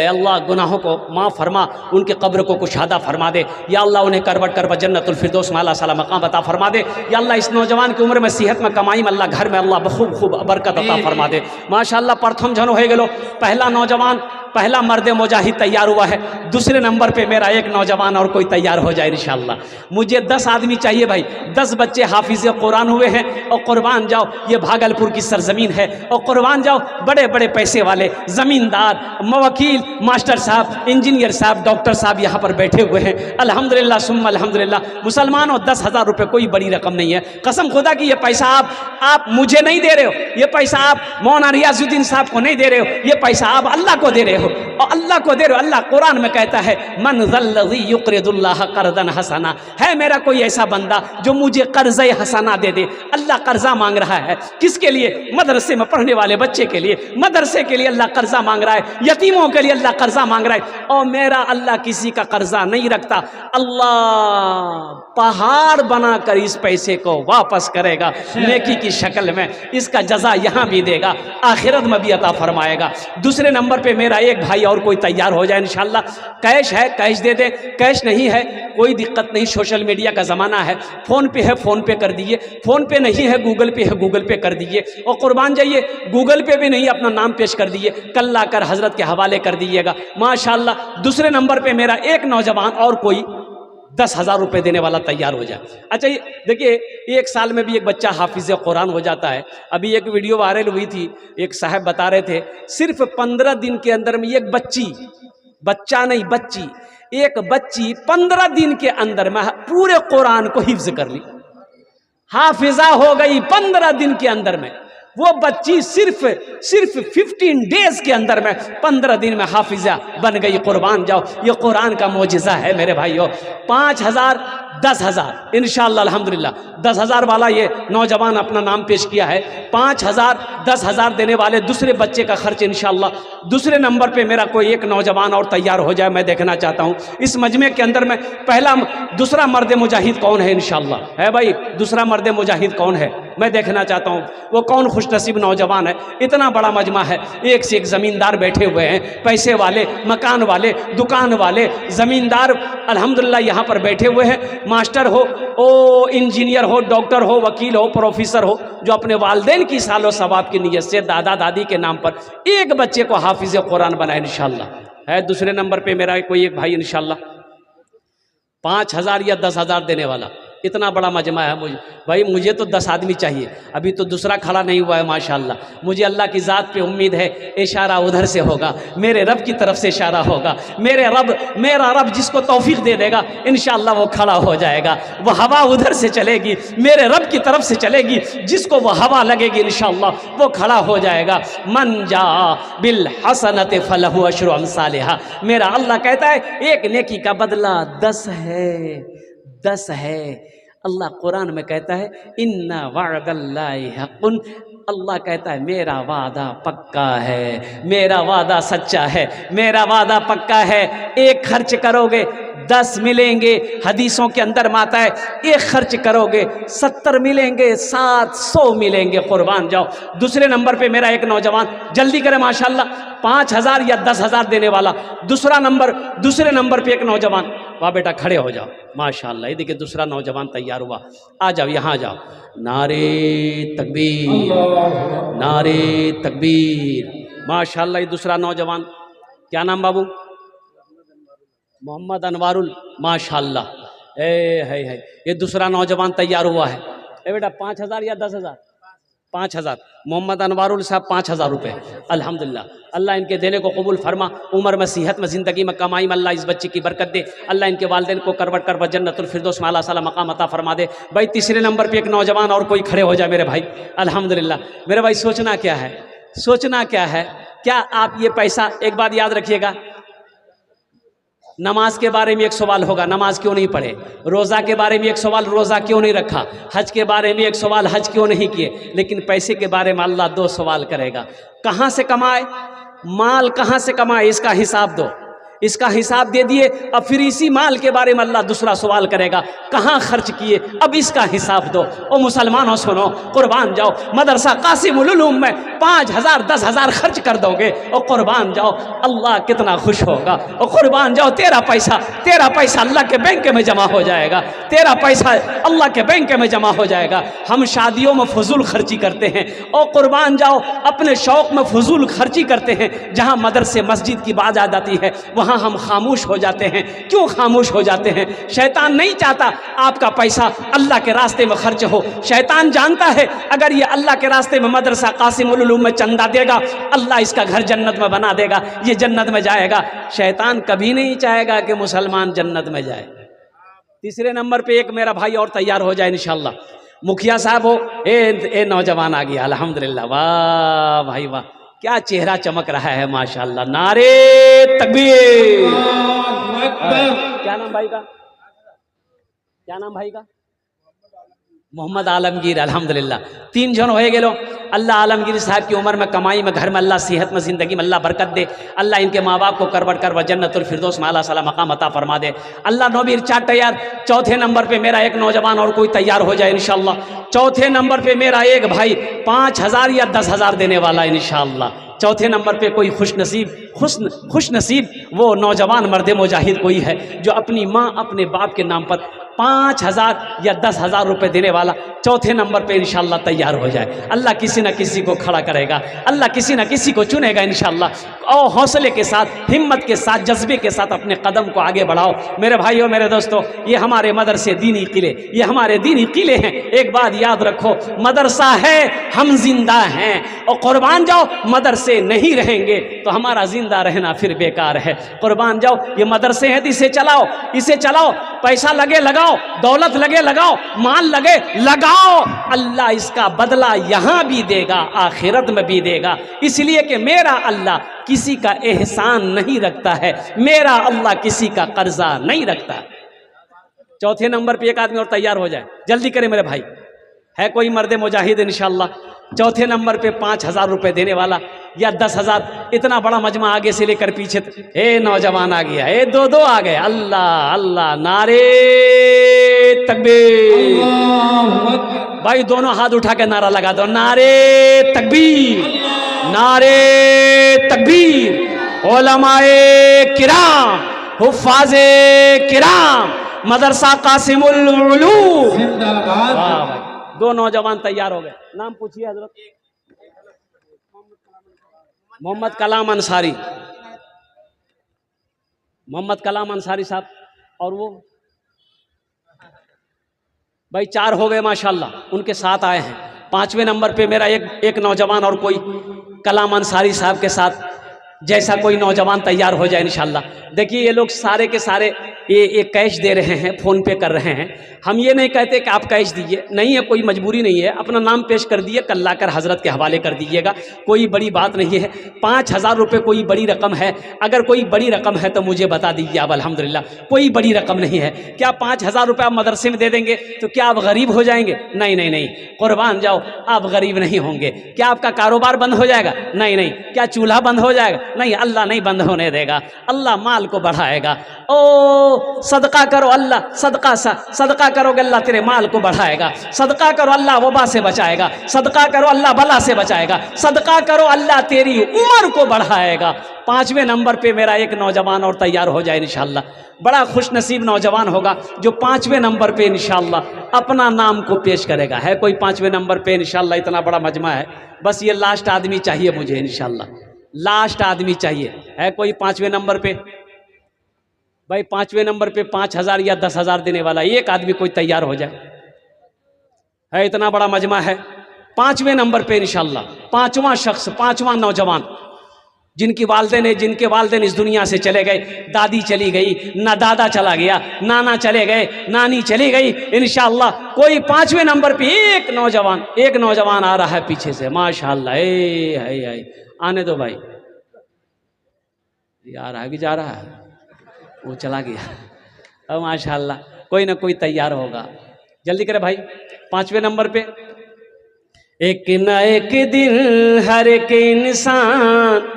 अल्लाह गुनाहों को माफ़ फरमा, उनके कब्र को कुशादा फरमा दे। या अल्लाह उन्हें करबट करबट जन्नतुल फिरदौस में अल्लाह साला मकाम अता फरमा दे। या अल्लाह इस नौजवान की उम्र में सेहत में कमाई में अल्लाह घर में अल्लाह खूब खूब बरकत अता फरमा दे। माशाअल्लाह प्रथम जन हो गए, पहला नौजवान, पहला मर्द मुजाहिद तैयार हुआ है। दूसरे नंबर पे मेरा एक नौजवान और कोई तैयार हो जाए इंशाअल्लाह। मुझे 10 आदमी चाहिए भाई, 10 बच्चे हाफिज़ कुरान हुए हैं। और कुर्बान जाओ ये भागलपुर की सरजमीन है, और कुर्बान जाओ बड़े बड़े पैसे वाले ज़मींदार, वकील, मास्टर साहब, इंजीनियर साहब, डॉक्टर साहब यहाँ पर बैठे हुए हैं अल्हम्दुलिल्लाह सुम्मा अल्हम्दुलिल्लाह। मुसलमानों 10,000 रुपये कोई बड़ी रकम नहीं है, कसम खुदा की। ये पैसा आप मुझे नहीं दे रहे हो, ये पैसा आप मौलाना रियाजुद्दीन साहब को नहीं दे रहे हो, ये पैसा आप अल्लाह को दे रहे हो। और अल्लाह को दे रहे हो। अल्लाह कुरान में कहता है मन ज़ल्लज़ी युक़रिदुल्लाह क़र्ज़न हसना, है मेरा कोई ऐसा बंदा जो मुझे कर्ज़े हसना दे दे। अल्लाह कर्जा मांग रहा है, किसके लिए? मदरसे में पढ़ने वाले बच्चे के लिए, मदरसे के लिए अल्लाह कर्जा मांग रहा है, यतीमों के लिए अल्लाह कर्जा मांग रहा है। और मेरा अल्लाह किसी का कर्जा नहीं रखता, अल्लाह पहाड़ बनाकर इस पैसे को वापस करेगा नेकी की शक्ल में, इसका जजा यहाँ भी देगा, आखिरत में भी अता फरमाएगा। दूसरे नंबर पे मेरा एक भाई और कोई तैयार हो जाए इंशाअल्लाह। कैश है कैश दे दे, कैश नहीं है कोई दिक्कत नहीं, सोशल मीडिया का ज़माना है, फ़ोन पे है फ़ोन पे कर दीजिए, फ़ोन पे नहीं है गूगल पे है गूगल पे कर दीजिए। और कुर्बान जाइए गूगल पे भी नहीं, अपना नाम पेश कर दीजिए, कल लाकर हज़रत के हवाले कर दीजिएगा माशाअल्लाह। दूसरे नंबर पे मेरा एक नौजवान और कोई 10,000 रुपये देने वाला तैयार हो जाए। अच्छा ये देखिए, एक साल में भी एक बच्चा हाफिज़ कुरान हो जाता है। अभी एक वीडियो वायरल हुई थी, एक साहब बता रहे थे सिर्फ 15 दिन के अंदर में एक बच्ची, बच्चा नहीं बच्ची, एक बच्ची 15 दिन के अंदर में पूरे कुरान को हिफ्ज कर ली, हाफिजा हो गई 15 दिन के अंदर में। वो बच्ची सिर्फ 15 डेज के अंदर में 15 दिन में हाफिजा बन गई। कुर्बान जाओ, ये कुरान का मोजिज़ा है मेरे भाइयों। 5,000 10,000 इंशाअल्लाह अल्हम्दुलिल्लाह। 10,000 वाला ये नौजवान अपना नाम पेश किया है। 5,000 10,000 देने वाले दूसरे बच्चे का खर्च इंशाअल्लाह। दूसरे नंबर पे मेरा कोई एक नौजवान और तैयार हो जाए, मैं देखना चाहता हूँ इस मजमे के अंदर में। पहला दूसरा मर्द मुजाहिद कौन है इंशाअल्लाह? है भाई दूसरा मर्द मुजाहिद कौन है, मैं देखना चाहता हूँ वो कौन खुशनसीब नौजवान है। इतना बड़ा मजमा है, एक से एक ज़मींदार बैठे हुए हैं, पैसे वाले, मकान वाले, दुकान वाले, ज़मींदार अल्हम्दुलिल्लाह यहाँ पर बैठे हुए हैं। मास्टर हो, ओ इंजीनियर हो, डॉक्टर हो, वकील हो, प्रोफेसर हो, जो अपने वालिदैन की सालो सवाब की नीयत से दादा दादी के नाम पर एक बच्चे को हाफिज कुरान बनाए इंशाल्लाह। है दूसरे नंबर पे मेरा कोई एक भाई इंशाल्लाह 5,000 या 10,000 देने वाला। इतना बड़ा मजमा है मुझे भाई, मुझे तो 10 आदमी चाहिए, अभी तो दूसरा खड़ा नहीं हुआ है माशाल्लाह। मुझे अल्लाह की ज़ात पे उम्मीद है इशारा उधर से होगा, मेरे रब की तरफ से इशारा होगा। मेरा रब जिसको तौफीक दे देगा इंशाअल्लाह वो खड़ा हो जाएगा। वो हवा उधर से चलेगी, मेरे रब की तरफ से चलेगी, जिसको वो हवा लगेगी इंशाअल्लाह वो खड़ा हो जाएगा। मन जा बिल हसनत फलहु अशरु अमसालिहा। मेरा अल्लाह कहता है एक नेकी का बदला 10 है, 10 है। अल्लाह कुरान में कहता है इन्ना वअदल्लाहि हक़्क़ुन। अल्लाह कहता है मेरा वादा पक्का है, मेरा वादा सच्चा है, मेरा वादा पक्का है। एक खर्च करोगे 10 मिलेंगे। हदीसों के अंदर माता है एक खर्च करोगे 70 मिलेंगे, 700 मिलेंगे। कुर्बान जाओ। दूसरे नंबर पे मेरा एक नौजवान, जल्दी करें माशाल्लाह, 5,000 या 10,000 देने वाला। दूसरे नंबर पे एक नौजवान, वाह बेटा खड़े हो जाओ माशाल्लाह। ये देखिए दूसरा नौजवान तैयार हुआ, आ जाओ यहाँ जाओ। नारे तकबीर, नारे तकबीर माशाल्लाह। ये दूसरा नौजवान, क्या नाम बाबू? मोहम्मद अनवारुल माशाल्लाह। है ये दूसरा नौजवान तैयार हुआ है। ए बेटा 5,000 या 10,000? 5,000। मोहम्मद अनवारुल साहब 5,000 रुपये। अल्हम्दुलिल्लाह, अल्लाह इनके देने को कबूल फरमा। उम्र में, सेहत में, ज़िंदगी में, कमाई में अल्लाह इस बच्चे की बरकत दे। अल्लाह इनके वालिदैन को करवट कर जन्नतुल फिरदौस में आला साला मकाम अता फरमा दे। भाई तीसरे नंबर पे एक नौजवान और कोई खड़े हो जाए मेरे भाई। अल्हम्दुलिल्लाह मेरे भाई, सोचना क्या है, सोचना क्या है? क्या आप ये पैसा, एक बात याद रखिएगा, नमाज के बारे में एक सवाल होगा, नमाज क्यों नहीं पढ़े? रोज़ा के बारे में एक सवाल, रोज़ा क्यों नहीं रखा? हज के बारे में एक सवाल, हज क्यों नहीं किए? लेकिन पैसे के बारे में अल्लाह 2 सवाल करेगा। कहाँ से कमाए, माल कहाँ से कमाए, इसका हिसाब दो। इसका हिसाब दे दिए, अब फिर इसी माल के बारे में अल्लाह दूसरा सवाल करेगा, कहाँ खर्च किए, अब इसका हिसाब दो। ओ मुसलमानों सुनो, कुर्बान जाओ, मदरसा कासिमुल उलूम में 5,000 10,000 खर्च कर दोगे, और कुर्बान जाओ अल्लाह कितना खुश होगा। और कुर्बान जाओ तेरा पैसा अल्लाह के बैंक में जमा हो जाएगा, तेरा पैसा अल्लाह के बैंक में जमा हो जाएगा। हम शादियों में फजूल खर्ची करते हैं, और कुर्बान जाओ अपने शौक़ में फजूल खर्ची करते हैं। जहाँ मदरसे मस्जिद की बात आ जाती है वहाँ हम खामोश हो जाते हैं। क्यों खामोश हो जाते हैं? शैतान नहीं चाहता आपका पैसा अल्लाह के रास्ते में खर्च हो। शैतान जानता है अगर ये अल्लाह के रास्ते में मदरसा कासिमुल उलूम में चंदा देगा, अल्लाह इसका घर जन्नत में बना देगा, ये जन्नत में जाएगा। शैतान कभी नहीं चाहेगा कि मुसलमान जन्नत में जाए। तीसरे नंबर पे एक मेरा भाई और तैयार हो जाए इंशाल्लाह, मुखिया साहब हो। ए नौजवान आ गया, अल्हम्दुलिल्लाह, वाह भाई वाह, क्या चेहरा चमक रहा है माशाल्लाह। नारे तकबीर। क्या नाम भाई का? क्या नाम भाई का? मोहम्मद आलमगीर। अल्हम्दुलिल्लाह 3 जन हो गेलो। अल्लाह आलमगीर साहब की उम्र में, कमाई में, घर में अल्लाह सेहत में, ज़िंदगी में अल्लाह बरकत दे। अल्लाह इनके माँ बाप को करवट कर जन्नतुल फिरदौस में आला साला मकाम अता फरमा दे। अल्लाह नबीर 4 तैयार। चौथे नंबर पे मेरा एक नौजवान और कोई तैयार हो जाए इंशाअल्लाह। चौथे नंबर पे मेरा एक भाई 5,000 या 10,000 देने वाला इंशाअल्लाह। चौथे नंबर पे कोई खुश नसीब वो नौजवान मर्द मुजाहिद कोई है जो अपनी माँ अपने बाप के नाम पर 5,000 या 10,000 रुपये देने वाला चौथे नंबर पे इंशाअल्लाह तैयार हो जाए। अल्लाह किसी न किसी को खड़ा करेगा, अल्लाह किसी न किसी को चुनेगा इंशाअल्लाह। और हौसले के साथ, हिम्मत के साथ, जज्बे के साथ अपने कदम को आगे बढ़ाओ मेरे भाइयों, मेरे दोस्तों। ये हमारे मदरसे दीनी किले, ये हमारे दीनी किले हैं। एक बात याद रखो, मदरसा है, हम जिंदा हैं। और कुर्बान जाओ, मदरसे नहीं रहेंगे तो हमारा जिंदा रहना फिर बेकार है। कुर्बान जाओ, ये मदरसे हैं तो इसे चलाओ, पैसा लगे लगाओ, दौलत लगे लगाओ, माल लगे लगाओ। अल्लाह इसका बदला यहाँ भी देगा, आखिरत में भी देगा। इसलिए कि मेरा अल्लाह किसी का एहसान नहीं रखता है, मेरा अल्लाह किसी का कर्जा नहीं रखता। चौथे नंबर पे एक आदमी और तैयार हो जाए, जल्दी करें मेरे भाई। है कोई मर्द मुजाहिद इंशाअल्लाह? चौथे नंबर पे 5,000 रुपये देने वाला या 10,000, इतना बड़ा मजमा आगे से लेकर पीछे। नौजवान आ गया, 2 आ गए। अल्लाह अल्लाह, नारे तकबीर। भाई दोनों हाथ उठा के नारा लगा दो, नारे तकबीर, नारे तकबीर। उलमाए किराम, हुफ्फाज़े किराम, मदरसा कासिमुल उलूम। जिंदाबाद। वाह भाई, दो नौजवान तैयार हो गए। नाम पूछिए हजरत। मोहम्मद कलाम अंसारी, मोहम्मद कलाम अंसारी साहब। और वो भाई चार हो गए माशाल्लाह, उनके साथ आए हैं। पांचवें नंबर पे मेरा एक नौजवान और कोई कलाम अंसारी साहब के साथ जैसा कोई नौजवान तैयार हो जाए इंशाल्लाह। देखिए ये लोग सारे के सारे ये कैश दे रहे हैं, फ़ोन पे कर रहे हैं। हम ये नहीं कहते कि आप कैश दीजिए, नहीं है, कोई मजबूरी नहीं है, अपना नाम पेश कर दिए, कल लाकर हजरत के हवाले कर दीजिएगा, कोई बड़ी बात नहीं है। 5,000 रुपये कोई बड़ी रकम है, अगर कोई बड़ी रकम है तो मुझे बता दीजिए आप। अल्हम्दुलिल्लाह कोई बड़ी रकम नहीं है। क्या 5,000 रुपये आप मदरसे में दे देंगे तो क्या आप गरीब हो जाएंगे? नहीं नहीं नहीं, कुर्बान जाओ, आप गरीब नहीं होंगे। क्या आपका कारोबार बंद हो जाएगा? नहीं नहीं। क्या चूल्हा बंद हो जाएगा? नहीं, अल्लाह नहीं बंद होने देगा, अल्लाह माल को बढ़ाएगा। ओ सदका करो, अल्लाह सदका करोगे अल्लाह तेरे माल को बढ़ाएगा। सदका करो, अल्लाह वबा से बचाएगा। सदका करो, अल्लाह बला से बचाएगा। सदका करो, अल्लाह तेरी उम्र को बढ़ाएगा। 5वें नंबर पे मेरा एक नौजवान और तैयार हो जाए इंशाल्लाह। बड़ा खुश नसीब नौजवान होगा जो 5वें नंबर पे इंशाल्लाह अपना नाम को पेश करेगा। है कोई 5वें नंबर पे इंशाल्लाह? इतना बड़ा मजमा है, बस ये लास्ट आदमी चाहिए मुझे इंशाल्लाह, लास्ट आदमी चाहिए। है कोई 5वें नंबर पे? भाई 5वें नंबर पे 5,000 या 10,000 देने वाला एक आदमी कोई तैयार हो जाए। है इतना बड़ा मजमा है। 5वें नंबर पे इंशाल्लाह 5वां शख्स, 5वां नौजवान जिनके वालिदैन इस दुनिया से चले गए, दादी चली गई, ना दादा चला गया, नाना चले गए, नानी चली गई, इंशाल्लाह कोई 5वें नंबर पे एक नौजवान आ रहा है पीछे से माशाल्लाह। है आने दो भाई, यार आगे जा रहा है, वो चला गया। अब माशाल्लाह कोई ना कोई तैयार होगा, जल्दी करे भाई। 5वें नंबर पे एक न एक दिन हर एक इंसान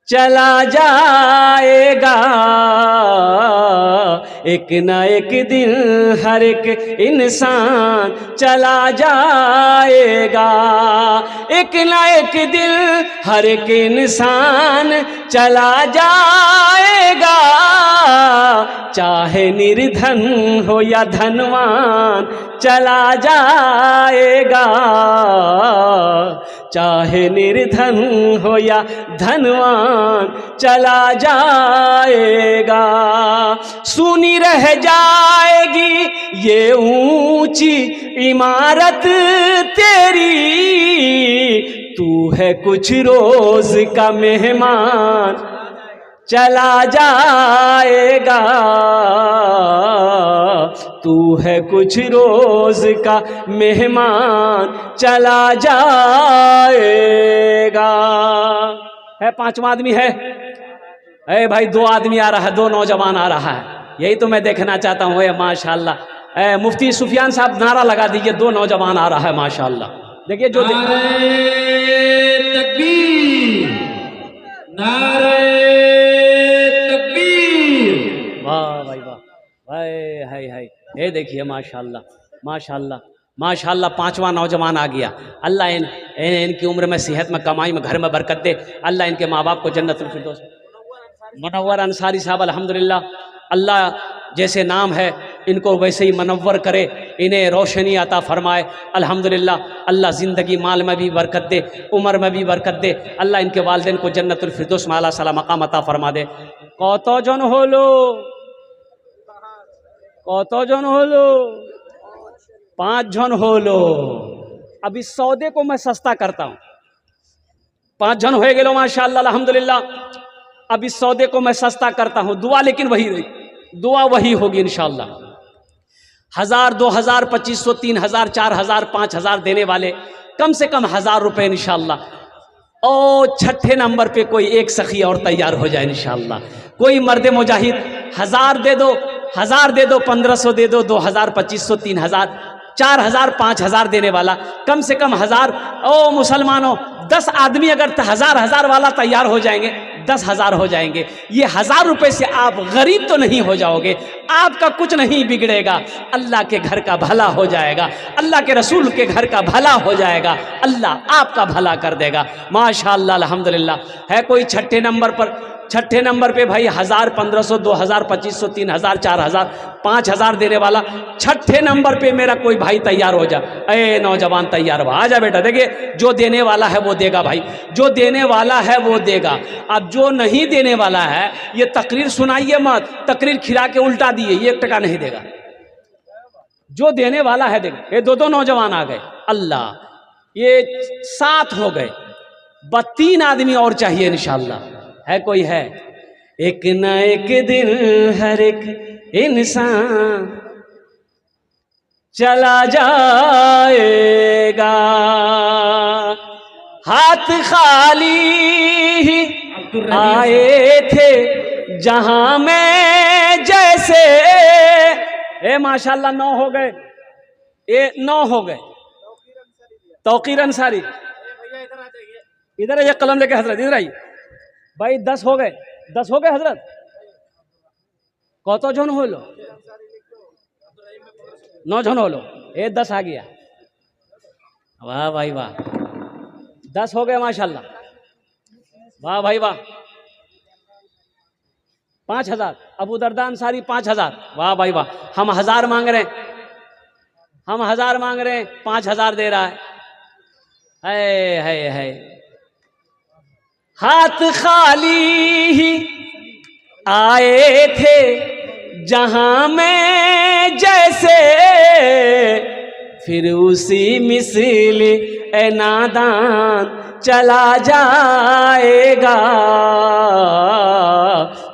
चला जाएगा, एक न एक दिन हर एक इंसान चला जाएगा, एक न एक दिन हर एक इंसान चला जाएगा, चाहे निर्धन हो या धनवान चला जाएगा, चाहे निर्धन हो या धनवान चला जाएगा, सुनी रह जाएगी ये ऊंची इमारत तेरी, तू है कुछ रोज का मेहमान चला जाएगा, तू है कुछ रोज का मेहमान चला जाएगा। है 5वां आदमी है? भाई 2 आदमी आ रहा है, 2 नौजवान आ रहा है, यही तो मैं देखना चाहता हूँ। माशाल्लाह मुफ्ती सुफियान साहब नारा लगा दीजिए, 2 नौजवान आ रहा है माशाल्लाह। देखिए जो तकबीर, नारे वाह भाई वाह भाई, है ये देखिए माशाल्लाह माशाल्लाह माशाल्लाह 5वां नौजवान आ गया। अल्लाह इनकी उम्र में, सेहत में, कमाई में, घर में बरकत दे। अल्लाह इनके माँ बाप को जन्नतुल फिरदौस। मुनव्वर अंसारी साहब अल्हम्दुलिल्लाह, अल्लाह जैसे नाम है इनको वैसे ही मनव्वर करे, इन्हें रोशनी अता फरमाए। अल्हम्दुलिल्लाह अल्लाह ज़िंदगी माल में भी बरकत दे, उम्र में भी बरकत दे। अल्लाह इनके वालिदैन को जन्नतुल फिरदौस में आला साला मकाम अता फरमा दे। कतजन हलो? 5 जन हलो। अब इस सौदे को मैं सस्ता करता हूँ। 5 जन हो गए माशाअल्लाह अल्हम्दुलिल्लाह। अब इस सौदे को मैं सस्ता करता हूँ, दुआ लेकिन वही रही, दुआ वही होगी इंशाअल्लाह। 1000, 2000, 2500, 3000, 4000, 5000 देने वाले कम से कम 1000 रुपये इंशाअल्लाह। और 6ठे नंबर पे कोई एक सखी और तैयार हो जाए इंशाअल्लाह। कोई मर्द मुजाहिद 1000 दे दो, 1000 दे दो, 1500 दे दो, 2000, 2500, 3000, 4000, 5000 देने वाला कम से कम 1000। ओ मुसलमानों, 10 आदमी अगर 1000 वाला तैयार हो जाएंगे, 10,000 हो जाएंगे। ये 1000 रुपये से आप गरीब तो नहीं हो जाओगे, आपका कुछ नहीं बिगड़ेगा, अल्लाह के घर का भला हो जाएगा, अल्लाह के रसूल के घर का भला हो जाएगा, अल्लाह आपका भला कर देगा माशाअल्लाह अल्हम्दुलिल्लाह। है कोई 6ठे नंबर पर? छठे नंबर पे भाई 1000, 1500, 2000, 2500, 3000, 4000, 5000 देने वाला। छठे नंबर पे मेरा कोई भाई तैयार हो जा। अरे नौजवान तैयार हो, आ जा बेटा। देखिए जो देने वाला है वो देगा भाई, जो देने वाला है वो देगा। अब जो नहीं देने वाला है ये तकरीर सुनाइए मत, तकरीर खिला के उल्टा दिए, ये 1 टका नहीं देगा। जो देने वाला है देगा। ये दो नौजवान आ गए, अल्लाह, ये 7 हो गए। 3 आदमी और चाहिए इंशाअल्लाह। है कोई है? एक न एक दिन हर एक इंसान चला जाएगा, हाथ खाली ही आए थे जहां में जैसे। ए माशाल्लाह 9 हो गए, ये 9 हो गए। तौकीर अंसारी इधर है, ये कलम लेके हजरत इधर आइए भाई। 10 हो गए, 10 हो गए हजरत। कत जन हलो? 9 जन हलो। ये 10 आ गया। वाह भाई वाह, 10 हो गए माशाल्लाह। वाह भाई वाह। 5000 अबू दरदा अंसारी 5000। वाह भाई वाह। हम 1000 मांग रहे हैं, हम 1000 मांग रहे हैं, 5000 दे रहा है। हाथ खाली ही आए थे जहां में जैसे, फिर उसी मिसल ए नादान चला जाएगा,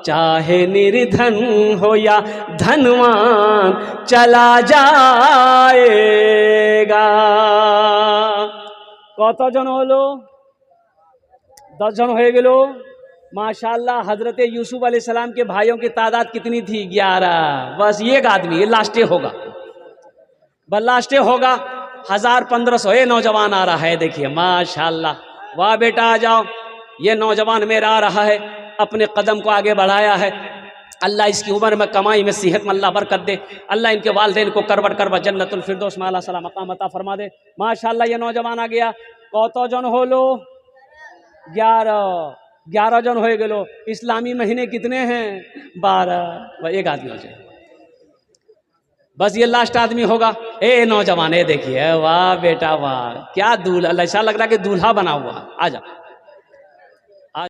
चाहे निर्धन हो या धनवान चला जाएगा। कत जन हलो? 10 जन हो गेलो माशाल्लाह। हजरत यूसुफ अलैहिस्सलाम के भाइयों की तादाद कितनी थी? 11। बस एक आदमी, ये लास्टे होगा, बस लास्टे होगा। 1000, 1500। ये नौजवान आ रहा है, देखिए माशाल्लाह। वाह बेटा आ जाओ। ये नौजवान मेरा आ रहा है, अपने कदम को आगे बढ़ाया है। अल्लाह इसकी उम्र में, कमाई में, सेहत में अल्लाह बरकत दे। अल्लाह इनके वालिदैन को करबट करबट जन्नतुल फिरदौस में आला सलाम मकाम अता फरमा दे। माशाल्लाह ये नौजवान आ गया। कत जन होलो? 11 जन हो गेलो। इस्लामी महीने कितने हैं? 12। एक आदमी हो जाए, बस ये लास्ट आदमी होगा। ए नौजवान, ये देखिए, वाह बेटा वाह, क्या दूल्हा, ऐसा लग रहा है कि दूल्हा बना हुआ। आ जा।